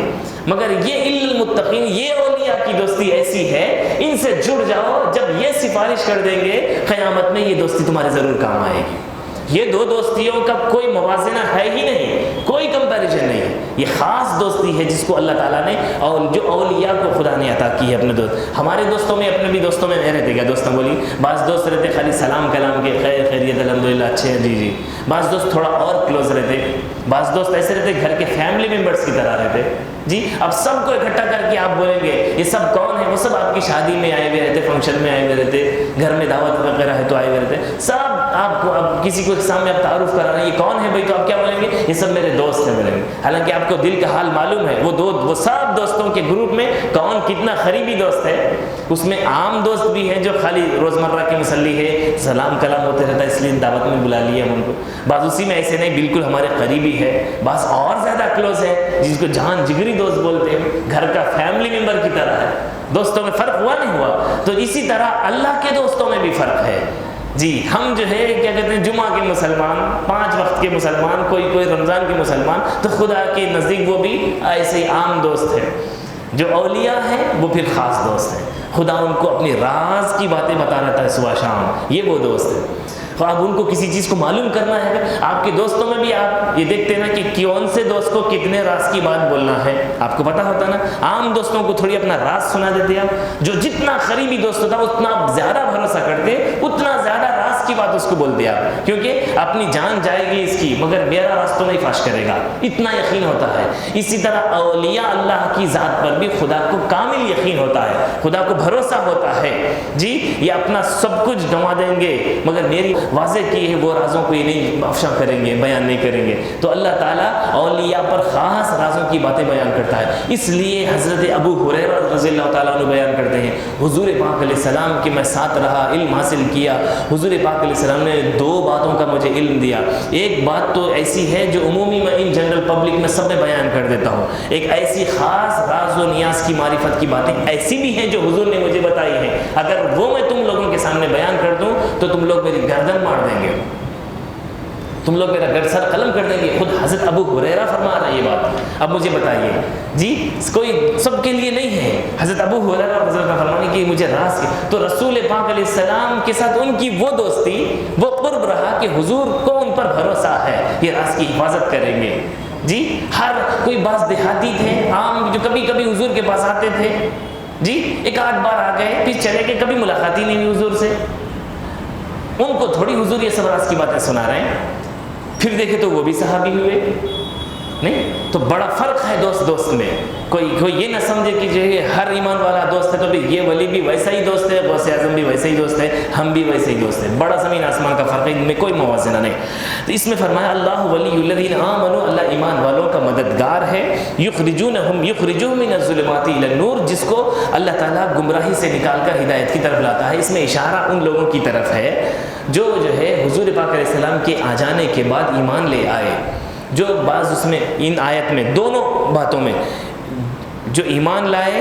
مگر یہ المتقین، یہ اولیاء کی دوستی ایسی ہے، ان سے جڑ جاؤ، جب یہ سفارش کر دیں گے قیامت میں یہ دوستی تمہارے ضرور کام آئے گی۔ یہ دو دوستیوں کا کوئی موازنہ ہے ہی نہیں، کوئی کمپیریزن نہیں ہے، یہ خاص دوستی ہے جس کو اللہ تعالیٰ نے اور جو اولیاء کو خدا نے عطا کی ہے اپنے دوست۔ ہمارے دوستوں میں اپنے بھی دوستوں میں رہتے کیا دوستوں بولی، بعض دوست رہتے خالی سلام کلام کے، خیر خیریت الحمدللہ اچھے ہیں جی، بعض دوست تھوڑا اور کلوز رہتے، بعض دوست ایسے رہتے گھر کے فیملی ممبرس کی طرح رہتے جی۔ اب سب کو اکٹھا کر کے آپ بولیں گے یہ سب کون ہے، وہ سب آپ کی شادی میں آئے ہوئے رہتے، فنکشن میں آئے ہوئے رہتے، گھر میں دعوت وغیرہ ہے تو آئے ہوئے رہتے، سب آپ کو اب کسی کو سامنے آپ تعارف کرا رہے ہیں یہ کون ہے بھائی، تو آپ کیا بولیں گے یہ سب میرے دوست ہیں بولیں گے، حالانکہ آپ کو دل کا حال معلوم ہے، وہ سب دوستوں کے گروپ میں کون کتنا قریبی دوست ہے، اس میں عام دوست بھی ہے جو خالی روزمرہ کی مسلی ہے، سلام کلام ہوتے رہتا ہے اس لیے دعوت میں بلا لیا ہم ان کو، بعض اسی میں ایسے نہیں بالکل ہمارے قریبی ہے، بعض اور زیادہ کلوز ہے جس کو جان جگری دوست بولتے ہیں، گھر کا فیملی ممبر کی طرح ہے۔ دوستوں میں فرق ہوا نہیں ہوا؟ تو اسی طرح اللہ کے دوستوں میں بھی فرق ہے جی۔ ہم جو ہے کیا کہتے ہیں جمعہ کے مسلمان، 5 وقت کے مسلمان، کوئی رمضان کے مسلمان، تو خدا کے نزدیک وہ بھی ایسے ہی عام دوست ہے جو اولیاء ہیں وہ پھر خاص دوست ہیں، خدا ان کو اپنی راز کی باتیں بتا رہتا ہے صبح شام، یہ وہ دوست ہے۔ تو اب ان کو کسی چیز کو معلوم کرنا ہے، آپ کے دوستوں میں بھی آپ یہ دیکھتے ہیں نا کہ کون سے دوست کو کتنے راز کی بات بولنا ہے، آپ کو پتہ ہوتا نا۔ عام دوستوں کو تھوڑی اپنا راز سنا دیتے آپ، جو جتنا قریبی دوست ہوتا ہے اتنا زیادہ بھروسہ کرتے، اتنا زیادہ راز کی بات اس کو بولتے آپ، کیونکہ اپنی جان جائے گی اس کی مگر میرا راز تو نہیں فاش کرے گا، اتنا یقین ہوتا ہے۔ اسی طرح اولیاء اللہ کی ذات پر بھی خدا کو کامل یقین ہوتا ہے، خدا کو بھروسہ ہوتا ہے جی یہ اپنا سب کچھ گنوا دیں گے مگر میری واضح کی ہے وہ رازوں کو یہ نہیں افشا کریں گے، بیان نہیں کریں گے۔ تو اللہ تعالیٰ اولیاء پر خاص رازوں کی باتیں بیان کرتا ہے۔ اس لیے حضرت ابو ہریرہ رضی اللہ تعالیٰ عنہ بیان کرتے ہیں حضور پاک علیہ السلام کے میں ساتھ رہا، علم حاصل کیا، حضور پاک علیہ السلام نے 2 باتوں کا مجھے علم دیا۔ ایک بات تو ایسی ہے جو عمومی میں ان جنرل پبلک میں سب میں بیان کر دیتا ہوں، ایک ایسی خاص راز و نیاز کی معرفت کی باتیں ایسی بھی ہیں جو حضور نے مجھے بتائی ہیں، اگر وہ میں تم لوگوں کے سامنے بیان کر دوں تو تم لوگ میری گردن مار دیں گے، تم لوگ میرا سر قلم کر دیں گے۔ خود حضرت ابو ہریرہ فرما رہا ہے یہ بات۔ اب مجھے بتائیے جی کوئی سب کے لیے نہیں ہے، حضرت ابو ہریرہ حضرت کا فرمانے کہ مجھے راز کے، تو رسول پاک علیہ السلام کے ساتھ ان کی وہ دوستی، وہ قرب رہا کہ حضور کو ان پر بھروسہ ہے یہ راز کی حفاظت کریں گے جی۔ ہر کوئی بعض دیہاتی تھے عام جو کبھی کبھی حضور کے پاس آتے تھے جی، ایک آدھ بار آ گئے پھر چلے گئے، کبھی ملاقات ہی نہیں ہوئی حضور سے، ان کو تھوڑی حضور یہ سب راز کی باتیں سنا رہے ہیں۔ پھر دیکھے تو وہ بھی صحابی ہوئے نہیں، تو بڑا فرق ہے دوست میں۔ کوئی یہ نہ سمجھے کہ جو ہے ہر ایمان والا دوست ہے تو بھی یہ ولی بھی ویسا ہی دوست ہے، غوث اعظم بھی ویسا ہی دوست ہے، ہم بھی ویسے ہی دوست ہیں، بڑا زمین آسمان کا فرق ہے، ان میں کوئی موازنہ نہیں۔ تو اس میں فرمایا اللہ ولی الذین آمنوا، اللہ ایمان والوں کا مددگار ہے، یخرجوہم من الظلمات الی النور، جس کو اللہ تعالیٰ گمراہی سے نکال کر ہدایت کی طرف لاتا ہے۔ اس میں اشارہ ان لوگوں کی طرف ہے جو ہے حضور پاک علیہ السلام کے آ جانے کے بعد ایمان لے آئے، جو بعض اس میں ان آیت میں دونوں باتوں میں جو ایمان لائے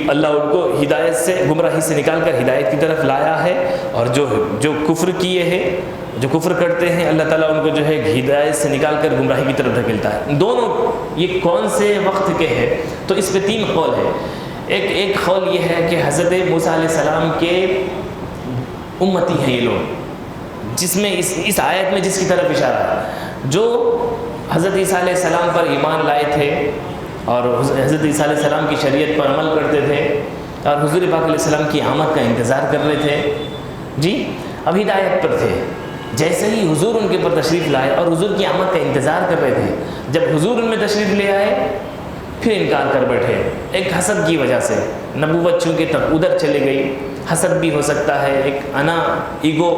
اللہ ان کو ہدایت سے گمراہی سے نکال کر ہدایت کی طرف لایا ہے، اور جو کفر کیے ہیں، جو کفر کرتے ہیں اللہ تعالیٰ ان کو جو ہے ہدایت سے نکال کر گمراہی کی طرف دھکیلتا ہے۔ دونوں یہ کون سے وقت کے ہیں تو اس پہ 3 قول ہے۔ ایک قول یہ ہے کہ حضرت موسیٰ علیہ السلام کے امتی ہیں یہ لوگ، جس میں اس آیت میں جس کی طرف اشارہ ہے، جو حضرت عیسیٰ علیہ السلام پر ایمان لائے تھے اور حضرت عیسیٰ علیہ السلام کی شریعت پر عمل کرتے تھے اور حضور پاک علیہ السلام کی آمد کا انتظار کر رہے تھے جی، اب ہدایت پر تھے۔ جیسے ہی حضور ان کے پر تشریف لائے اور حضور کی آمد کا انتظار کر رہے تھے، جب حضور ان میں تشریف لے آئے پھر انکار کر بیٹھے، ایک حسد کی وجہ سے، نبوت چونکہ تب ادھر چلے گئی، حسد بھی ہو سکتا ہے، ایک انا ایگو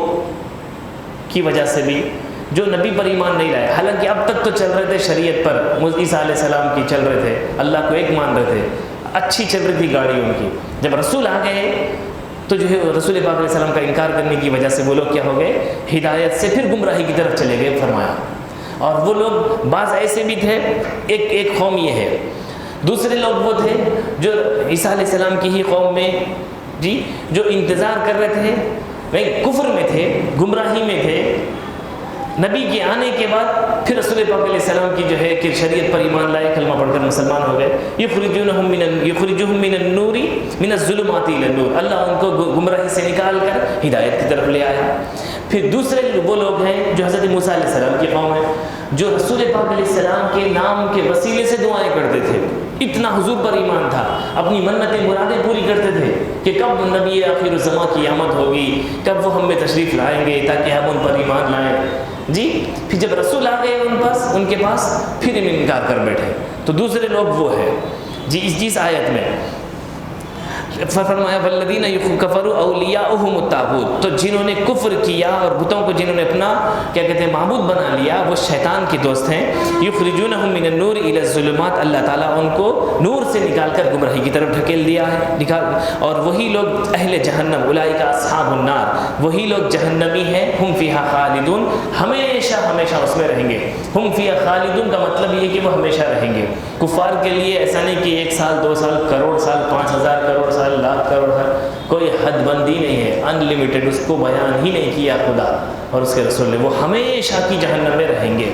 کی وجہ سے بھی، جو نبی پر ایمان نہیں لائے، حالانکہ اب تک تو چل رہے تھے شریعت پر، عیسیٰ علیہ السلام کی چل رہے تھے، اللہ کو ایک مان رہے تھے، اچھی چل رہی تھی گاڑی ان کی۔ جب رسول آ گئے تو جو ہے رسول پاک علیہ السلام کا انکار کرنے کی وجہ سے وہ لوگ کیا ہو گئے، ہدایت سے پھر گمراہی کی طرف چلے گئے فرمایا۔ اور وہ لوگ بعض ایسے بھی تھے، ایک قوم یہ ہے، دوسرے لوگ وہ تھے جو عیسیٰ علیہ السلام کی ہی قوم میں جی، جو انتظار کر رہے تھے، وہ کفر میں تھے، گمراہی میں تھے، نبی کے آنے کے بعد پھر رسول پاک علیہ السلام کی جو ہے کہ شریعت پر ایمان لائے، کلمہ پڑھ کر مسلمان ہو گئے۔ یخرجوہم من النور من الظلمات الی النور، اللہ ان کو گمراہی سے نکال کر ہدایت کی طرف لے آیا۔ پھر دوسرے وہ لوگ ہیں جو حضرت موسیٰ علیہ السلام کی قوم ہے، جو رسول پاک علیہ السلام کے نام کے وسیلے سے دعائیں کرتے تھے، اتنا حضور پر ایمان تھا، اپنی منتیں مرادیں پوری کرتے تھے کہ کب نبی آخر الزماں کی آمد ہوگی، کب وہ ہم میں تشریف لائیں گے تاکہ ہم ان پر ایمان لائیں جی۔ پھر جب رسول آ گئے ان کے پاس پھر انکار کر بیٹھے، تو دوسرے لوگ وہ ہے جی۔ اس آیت میں فرمایا والذین کفروا اولیاؤہم الطاغوت، تو جنہوں نے کفر کیا اور بتوں کو جنہوں نے اپنا کیا کہتے ہیں معبود بنا لیا، وہ شیطان کے دوست ہیں۔ یخرجونہم من النور الی الظلمات، اللہ تعالیٰ ان کو نور سے نکال کر گمراہی کی طرف ڈھکیل دیا ہے، اور وہی لوگ اہل جہنم، اولئک اصحاب النار، وہی لوگ جہنمی ہیں، ہم فیہا خالدون، ہمیشہ ہمیشہ اس میں رہیں گے۔ ہم فیہا خالدون کا مطلب یہ کہ وہ ہمیشہ رہیں گے۔ کفار کے لیے ایسا نہیں کہ 1 سال 2 سال کروڑ سال 5000 کروڑ سال لاکھ کروڑ سال، کوئی حد بندی نہیں ہے، ان لمیٹڈ، اس کو بیان ہی نہیں کیا خدا اور اس کے رسول نے، وہ ہمیشہ کی جہنم میں رہیں گے۔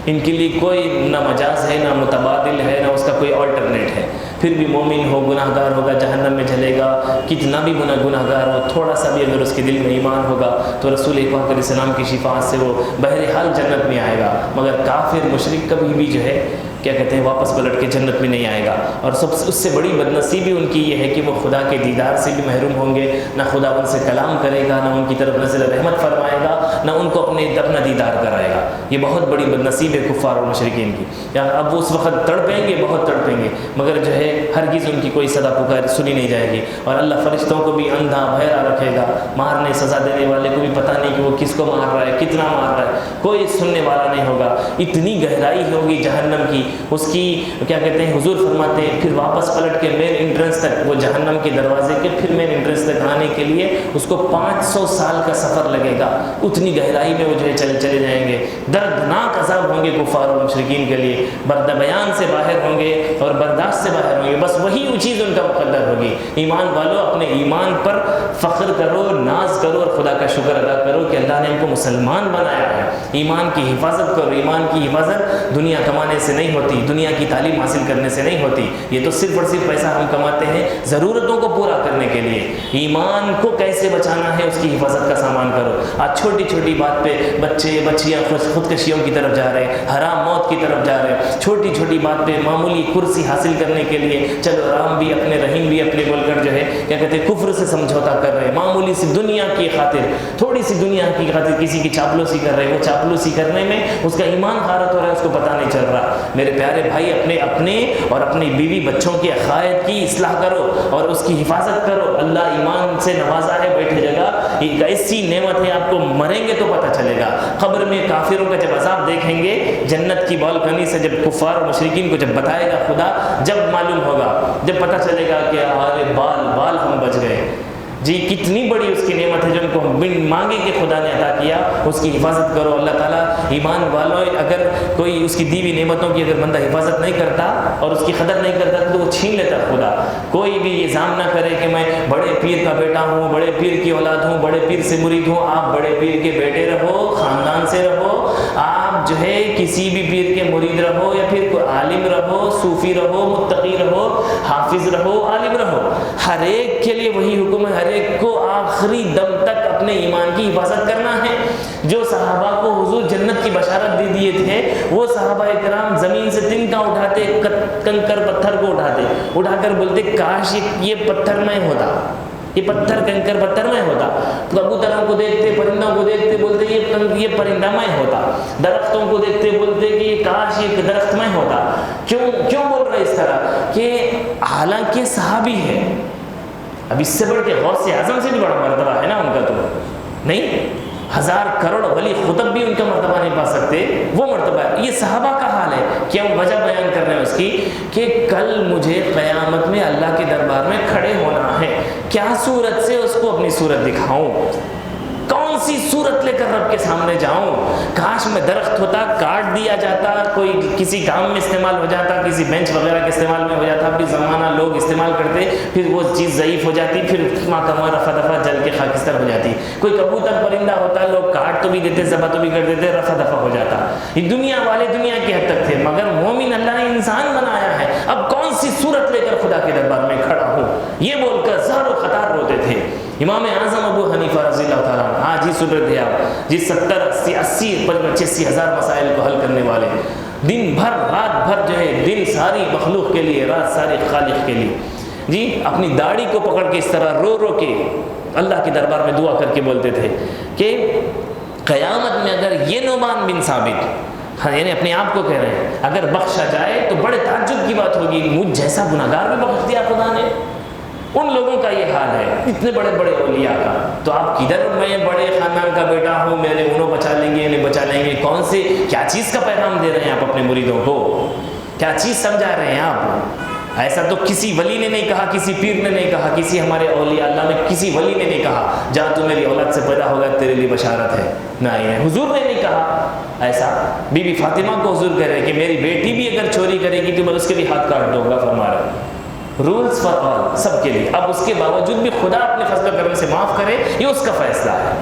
ان کے لیے کوئی نہ مجاز ہے، نہ متبادل ہے، نہ اس کا کوئی آلٹرنیٹ ہے۔ پھر بھی مومن ہو، گناہ گار ہوگا، جہنم میں جلے گا، کتنا بھی گناہ گار ہو، تھوڑا سا بھی اگر اس کے دل میں ایمان ہوگا تو رسول پاک علیہ السلام کی شفاعت سے وہ بہرحال جنت میں آئے گا، مگر کافر مشرک کبھی بھی جو ہے کیا کہتے ہیں واپس پلٹ کے جنت میں نہیں آئے گا۔ اور اس سے بڑی بدنصیبی ان کی یہ ہے کہ وہ خدا کے دیدار سے بھی محروم ہوں گے، نہ خدا ان سے کلام کرے گا، نہ ان کی طرف نظر رحمت فرمائے گا، نہ ان کو اپنا دیدار کرائے گا۔ یہ بہت بڑی بدنصیب ہے کفار اور مشرکین کی۔ اب وہ اس وقت تڑپیں گے، بہت تڑپیں گے، مگر جو ہے ہرگز ان کی کوئی صدا پکار سنی نہیں جائے گی، اور اللہ فرشتوں کو بھی اندھا بہرا رکھے گا، مارنے سزا دینے والے کو بھی پتہ نہیں کہ وہ کس کو مار رہا ہے، کتنا مار رہا ہے، کوئی سننے والا نہیں ہوگا۔ اتنی گہرائی ہوگی جہنم کی، اس کی کیا کہتے ہیں، حضور فرماتے ہیں پھر واپس پلٹ کے مین انٹرنس تک، وہ جہنم کے دروازے کے پھر مین انٹرنس تک آنے کے لیے اس کو 500 سال کا سفر لگے گا۔ اتنی گہرائی میں وہ جو ہے چلے جائیں گے، دردناک عذاب ہوں گے کفار اور مشرکین کے لیے، بیان سے باہر ہوں گے اور برداشت سے باہر ہوں گے، بس وہی وہ چیز ان کا مقدر ہوگی۔ ایمان والو اپنے ایمان پر فخر کرو، ناز کرو اور خدا کا شکر ادا کرو کہ اللہ نے ہم کو مسلمان بنایا ہے۔ ایمان کی حفاظت کرو، ایمان کی حفاظت دنیا کمانے سے نہیں ہوتی، دنیا کی تعلیم حاصل کرنے سے نہیں ہوتی، یہ تو صرف اور صرف پیسہ ہم کماتے ہیں ضرورتوں کو پورا کرنے کے لیے۔ ایمان کو کیسے بچانا ہے اس کی حفاظت کا سامان کرو۔ آج چھوٹی چھوٹی بات پہ بچیاں خودکشیوں کی طرف جا رہے ہیں، حرام موت کی طرف جا رہے ہیں، چھوٹی چھوٹی بات پہ معمولی کرسی حاصل کرنے کے لیے چلو رام بھی اپنے رحیم بھی اپنے بول کر جو ہے کیا کہتے ہیں کفر سے سمجھوتا کر رہے ہیں، معمولی سی دنیا کی خاطر، تھوڑی سی دنیا کی خاطر کسی کی چاپلوسی کر رہے ہیں، وہ چاپلوسی کرنے میں اس کا ایمان غارت ہو رہا ہے، اس کو پتہ نہیں چل رہا۔ میرے پیارے بھائی اپنے اور اپنی بیوی بچوں کی عقائد کی اصلاح کرو اور اس کی حفاظت کرو۔ اللہ ایمان سے نوازا ہے بیٹھے جگہ، ایک ایسی نعمت ہے، آپ کو مریں گے تو پتہ چلے گا۔ قبر میں کافروں کا جب عذاب دیکھیں گے، جنت کی بالکنی سے جب کفار اور مشرکین کو جب بتائے گا خدا، جب معلوم ہوگا، جب پتہ چلے گا کہ ارے بال ہم بچ گئے، جی کتنی بڑی اس کی نعمت ہے جو ان کو بن مانگے کہ خدا نے عطا کیا، اس کی حفاظت کرو۔ اللہ تعالیٰ ایمان والوں اگر کوئی اس کی دیوی نعمتوں کی اگر بندہ حفاظت نہیں کرتا اور اس کی قدر نہیں کرتا تو وہ چھین لیتا خدا۔ کوئی بھی یہ ظام نہ کرے کہ میں بڑے پیر کا بیٹا ہوں، بڑے پیر کی اولاد ہوں، بڑے پیر سے مرید ہوں۔ آپ بڑے پیر کے بیٹے رہو، خاندان سے رہو، آپ جو ہے کسی بھی پیر کے مرید رہو یا پھر کوئی عالم رہو، صوفی رہو، متقی رہو، حافظ رہو، عالم رہو، ہر ایک کے لیے وہی حکم ہے، ہر ایک کو آخری دم تک اپنے ایمان کی حفاظت کرنا ہے۔ جو صحابہ کو حضور جنت کی بشارت دے دیے تھے، وہ صحابہ کرام زمین سے تنکا اٹھاتے، کنکر پتھر کو اٹھا کر بولتے کاش یہ پتھر میں ہوتا، یہ پتھر کنکر پتھر میں ہوتا۔ کبوتروں کو دیکھتے، پرندوں کو دیکھتے، بولتے یہ پرندہ میں ہوتا، درختوں کو دیکھتے بولتے کہ کاش یہ درخت میں ہوتا۔ کیوں بول رہے اس طرح کہ حالانکہ صحابی ہے، اب اس سے بڑھ کے غوث اعظم سے بھی بڑا مرتبہ ہے نا ان کا، تو نہیں، 1000 کروڑ ولی خطب بھی ان کا مرتبہ نہیں پا سکتے، وہ مرتبہ ہے۔ یہ صحابہ کا حال ہے، کیا وجہ بیان کر رہے ہیں اس کی کہ کل مجھے قیامت میں اللہ کے دربار میں کھڑے ہونا ہے، کیا صورت سے اس کو اپنی صورت دکھاؤں، کون سی صورت لے کر رب کے سامنے جاؤں۔ کاش میں درخت ہوتا، کاٹ دیا جاتا، کوئی کسی کام میں استعمال ہو جاتا، کسی بینچ وغیرہ کے استعمال میں ہو جاتا، پھر زمانہ لوگ استعمال کرتے، پھر وہ چیز ضعیف ہو جاتی، پھر ماں رفع دفع جل کے خاکستر ہو جاتی۔ کوئی کبوتر پرندہ ہوتا، لوگ کاٹ تو بھی دیتے، ذبح تو بھی کر دیتے، رفع دفع ہو جاتا۔ یہ دنیا والے دنیا کی حد تک تھے، مگر مومن اللہ نے انسان بنایا ہے، اب کون سی صورت لے کر خدا کے دربار میں کھڑا ہوں، یہ بول کر زار و خطار روتے تھے۔ امام اعظم ابو حنیفہ رضی اللہ تعالیٰ عنہ، آج ہی سن رہے تھے آپ، جی 70 80 85 ہزار مسائل کو حل کرنے والے، دن بھر رات بھر جو ہے، دن ساری مخلوق کے لیے، رات ساری خالق کے لیے، جی اپنی داڑھی کو پکڑ کے اس طرح رو رو کے اللہ کے دربار میں دعا کر کے بولتے تھے کہ قیامت میں اگر یہ نعمان بن ثابت، یعنی اپنے آپ کو کہہ رہے ہیں، اگر بخشا جائے تو بڑے تعجب کی بات ہوگی، مجھ جیسا گناہگار بھی بخش دیا خدا نے۔ ان لوگوں کا یہ حال ہے، اتنے بڑے بڑے اولیاء کا، تو آپ کدھر، میں بڑے خاندان کا بیٹا ہوں، میرے انہوں بچا لیں گے، انہیں بچا لیں گے، کون سے کیا چیز کا پیغام دے رہے ہیں آپ اپنے مریدوں کو، کیا چیز سمجھا رہے ہیں آپ؟ ایسا تو کسی ولی نے نہیں کہا، کسی پیر نے نہیں کہا، کسی ہمارے اولیاء اللہ میں کسی ولی نے نہیں کہا جا تو میری اولاد سے پیدا ہوگا تیرے لیے بشارت ہے، نہیں، حضور نے نہیں کہا ایسا۔ بی بی فاطمہ کو حضور کہہ رہے کہ میری بیٹی بھی اگر چوری کرے گی تو میں اس کے بھی ہاتھ کاٹ دوں گا، فرما رہے رولز فار آل، سب کے لیے۔ اب اس کے باوجود بھی خدا اپنے فضل و کرم سے معاف کرے، یہ اس کا فیصلہ ہے۔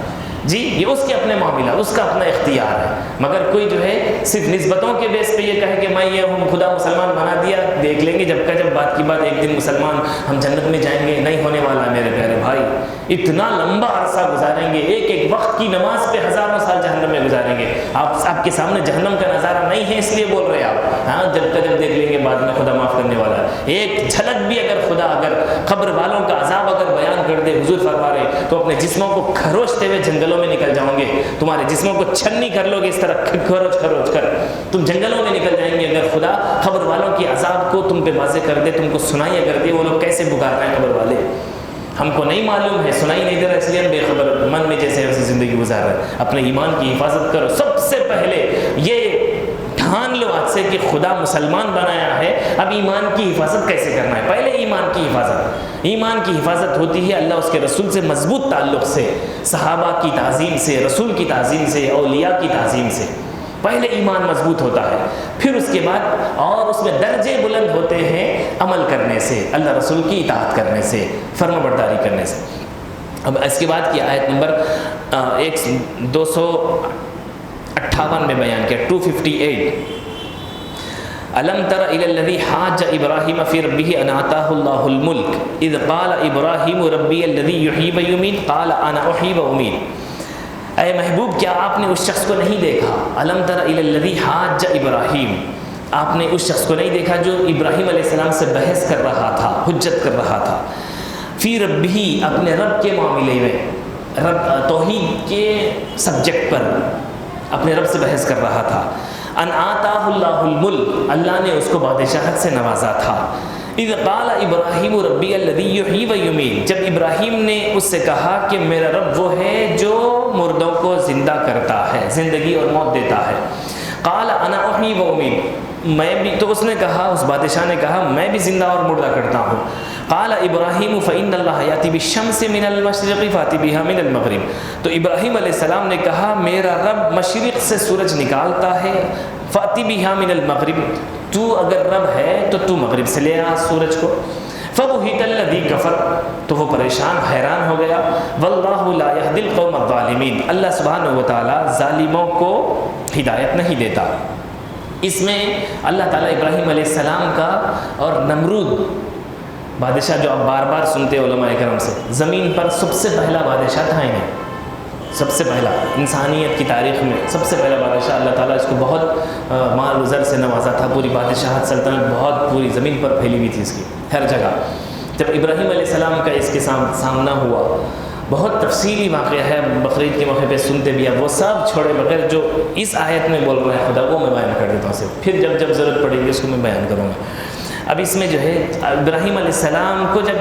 جی یہ اس کے اپنے معاملات، اس کا اپنا اختیار ہے، مگر کوئی جو ہے صرف نسبتوں کے بیس پہ یہ کہے کہ میں یہ ہوں، خدا مسلمان بنا دیا، دیکھ لیں گے جب کا جب بات کی بات ایک دن مسلمان ہم جنت میں جائیں گے، نہیں ہونے والا ہے میرے پیارے بھائی۔ اتنا لمبا عرصہ گزاریں گے، ایک ایک وقت کی نماز پہ ہزاروں سال جہنم میں گزاریں گے۔ آپ کے سامنے جہنم کا نظارہ نہیں ہے اس لیے بول رہے آپ، ہاں جب کا جب دیکھ لیں گے، بعد میں خدا معاف کرنے والا ہے۔ ایک جھلک بھی اگر خدا اگر قبر والوں کا عذاب اگر بیان کر دے، حضور فرما رہے تو اپنے جسموں کو کھروچتے ہوئے جنگلوں میں نکل جاؤ گے، تمہارے جسموں کو چھنی کر لو گے اس طرح کھروچ کر، تم جنگلوں میں نکل جائیں گے اگر خدا قبر والوں کی عذاب کو تم پہ واضح کر دے، تم کو سنائی اگر دے وہ لوگ کیسے پکار رہے ہیں قبر والے، ہم کو نہیں معلوم ہے، سنائی نہیں دے رہا اس لیے ہم بے خبر من میں جیسے ویسے زندگی گزار رہے ہیں۔ اپنے ایمان کی حفاظت کرو، سب سے پہلے یہ ٹھان لو آج سے کہ خدا مسلمان بنایا ہے، اب ایمان کی حفاظت کیسے کرنا ہے۔ پہلے ایمان کی حفاظت، ایمان کی حفاظت ہوتی ہے اللہ اس کے رسول سے مضبوط تعلق سے، صحابہ کی تعظیم سے، رسول کی تعظیم سے، اولیاء کی تعظیم سے، پہلے ایمان مضبوط ہوتا ہے، پھر اس کے بعد اور اس میں درجے بلند ہوتے ہیں عمل کرنے سے، اللہ رسول کی اطاعت کرنے سے، فرما برداری کرنے سے۔ اب اس کے بعد کی آیت نمبر 258 میں بیان کیا، 258، الم تر الی الذی حاج ابراہیم فی ربہ ان آتاہ اللہ الملک اذ قال ابراہیم ربی الذی یحیی و یمیت قال انا احیی و امیت۔ اے محبوب کیا آپ نے اس شخص کو نہیں دیکھا، الم تر الی الذی حاج ابراہیم، آپ نے اس شخص کو نہیں دیکھا جو ابراہیم علیہ السلام سے بحث کر رہا تھا، حجت کر رہا تھا، فی ربہ اپنے رب کے معاملے میں، رب توحید کے سبجیکٹ پر اپنے رب سے بحث کر رہا تھا، ان آتاہ اللہ الملک، اللہ نے اس کو بادشاہت سے نوازا تھا، اذ قال ابراہیم ربی الذی یحیی و یمیت، جب ابراہیم نے اس سے کہا کہ میرا رب وہ ہے جو مردوں کو زندہ کرتا ہے، زندگی اور موت دیتا ہے، قال انا احیی و امیت، میں بھی، تو اس نے کہا، اس بادشاہ نے کہا میں بھی زندہ اور مردہ کرتا ہوں، قال ابراہیم فإن اللہ یأتی بالشمس من المشرق فأتی بها من المغرب، تو ابراہیم علیہ السلام نے کہا میرا رب مشرق سے سورج نکالتا ہے، فأتی بها من المغرب، تو اگر رب ہے تو تو مغرب سے لے آ سورج کو، فبہت الذی کفر، تو وہ پریشان حیران ہو گیا، واللہ لا یہدی القوم الظالمین، اللہ سبحانہ وتعالی ظالموں کو ہدایت نہیں دیتا۔ اس میں اللہ تعالیٰ ابراہیم علیہ السلام کا اور نمرود بادشاہ جو آپ بار بار سنتے علماء کرام سے، زمین پر سب سے پہلا بادشاہ تھا انہیں، سب سے پہلا انسانیت کی تاریخ میں سب سے پہلا بادشاہ، اللہ تعالیٰ اس کو بہت مال و زر سے نوازا تھا، پوری بادشاہت سلطنت بہت پوری زمین پر پھیلی ہوئی تھی اس کی ہر جگہ۔ جب ابراہیم علیہ السلام کا اس کے سامنا ہوا، بہت تفصیلی واقعہ ہے، بقرعید کے موقع پہ سنتے بھی آپ، وہ سب چھوڑے بغیر جو اس آیت میں بول رہے ہیں خدا وہ میں بیان کر دیتا ہوں صرف، پھر جب ضرورت پڑے گی اس کو میں بیان کروں گا۔ اب اس میں جو ہے ابراہیم علیہ السلام کو جب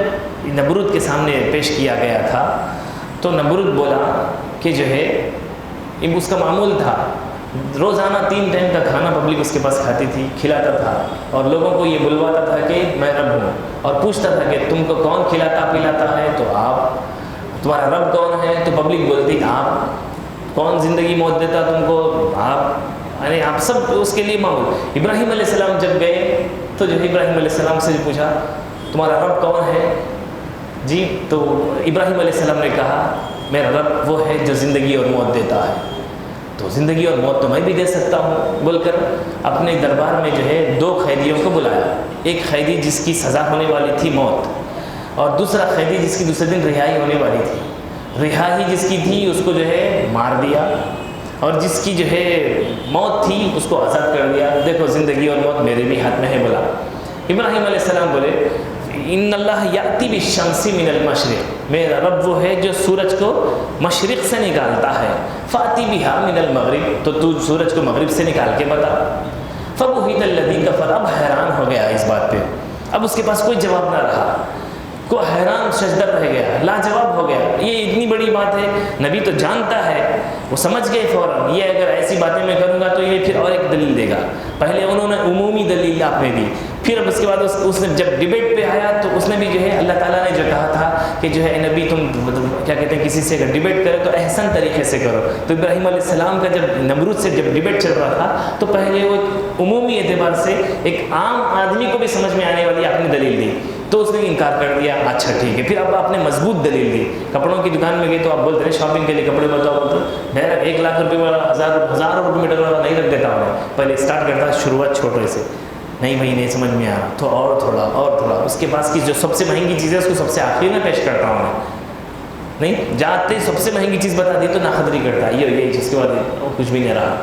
نمرود کے سامنے پیش کیا گیا تھا تو نمرود بولا کہ جو ہے اس کا معمول تھا، روزانہ 3 ٹائم کا کھانا پبلک اس کے پاس کھاتی تھی، کھلاتا تھا، اور لوگوں کو یہ بلواتا تھا کہ میں رب ہوں، اور پوچھتا تھا کہ تم کو کون کھلاتا پلاتا ہے، تو آپ، تمہارا رب کون ہے، تو پبلک بولتی آپ، کون زندگی موت دیتا تم کو، آپ، یعنی آپ سب اس کے لیے معمول۔ ابراہیم علیہ السلام جب گئے تو جو ابراہیم علیہ السلام سے پوچھا تمہارا رب کون ہے، جی، تو ابراہیم علیہ السلام نے کہا میرا رب وہ ہے جو زندگی اور موت دیتا ہے، تو زندگی اور موت تو میں بھی دے سکتا ہوں بول کر اپنے دربار میں جو ہے 2 قیدیوں کو بلایا، ایک قیدی جس کی سزا ہونے والی تھی موت، اور دوسرا قیدی جس کی دوسرے دن رہائی ہونے والی تھی، رہائی جس کی تھی اس کو جو ہے مار دیا، اور جس کی جو ہے موت تھی اس کو آزاد کر دیا، دیکھو زندگی اور موت میرے بھی ہاتھ میں ہے بولا۔ ابراہیم علیہ السلام بولے ان اللہ یأتی بالشمس من المشرق، میرا رب وہ ہے جو سورج کو مشرق سے نکالتا ہے، فاتی بہا من المغرب، تو سورج کو مغرب سے نکال کے بتا۔ فبہت الذی کفر، اب حیران ہو گیا اس بات پہ، اب اس کے پاس کوئی جواب نہ رہا، کو حیران ششدر رہ گیا، لاجواب ہو گیا، یہ اتنی بڑی بات ہے، نبی تو جانتا ہے، وہ سمجھ گئے فوراً یہ اگر ایسی باتیں میں کروں گا تو یہ پھر اور ایک دلیل دے گا، پہلے انہوں نے عمومی دلیل آپ نے دی، پھر اب اس کے بعد اس نے جب ڈبیٹ پہ آیا تو اس نے بھی جو ہے اللہ تعالیٰ نے جو کہا تھا کہ جو ہے اے نبی تم کیا کہتے ہیں کسی سے اگر ڈبیٹ کرو تو احسن طریقے سے کرو. تو ابراہیم علیہ السلام کا جب نمرود سے جب ڈبیٹ چل رہا تھا تو پہلے وہ عمومی اعتبار سے ایک عام آدمی کو بھی سمجھ میں آنے والی آپ نے دلیل دی تو اس نے انکار کر دیا. اچھا ٹھیک ہے. پھر اب آپ نے مضبوط دلیل دی. کپڑوں کی دکان میں گئے تو آپ بولتے ہیں شاپنگ کے لیے کپڑے بتاؤ تو ڈائریکٹ 1 لاکھ روپے والا ہزار روپے میٹر والا نہیں رکھ دیتا ہوں. پہلے اسٹارٹ کرتا شروعات چھوٹے سے, نہیں بھائی نہیں سمجھ میں آ رہا تو اور تھوڑا اس کے پاس کی جو سب سے مہنگی چیز ہے اس کو سب سے آخر میں پیش کرتا ہوں. نہیں جاتے سب سے مہنگی چیز بتا دی تو ناقدری کرتا ہے یہ چیز کے بعد کچھ بھی نہیں رہا.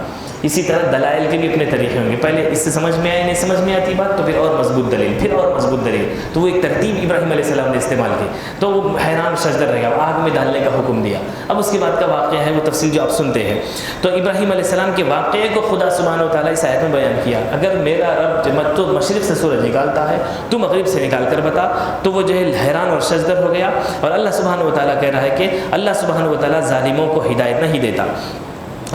اسی طرح دلائل کے بھی اپنے طریقے ہوں گے. پہلے اس سے سمجھ میں آئی نہیں سمجھ میں آتی بات تو پھر اور مضبوط دلیل, پھر اور مضبوط دلیل. تو وہ ایک ترتیب ابراہیم علیہ السلام نے استعمال کی. تو وہ حیران شجر رہ گیا, آگ میں ڈالنے کا حکم دیا. اب اس کے بعد کا واقعہ ہے وہ تفصیل جو آپ سنتے ہیں. تو ابراہیم علیہ السلام کے واقعے کو خدا سبحانہ و تعالیٰ اس آیت میں بیان کیا. اگر میرا رب تو مشرق سے سورج نکالتا ہے تو مغرب سے نکال کر بتا, تو وہ جو ہے حیران اور شجر ہو گیا. اور اللہ سبحانہ و تعالیٰ کہہ رہا ہے کہ اللہ سبحانہ و تعالیٰ ظالموں کو ہدایت نہیں دیتا.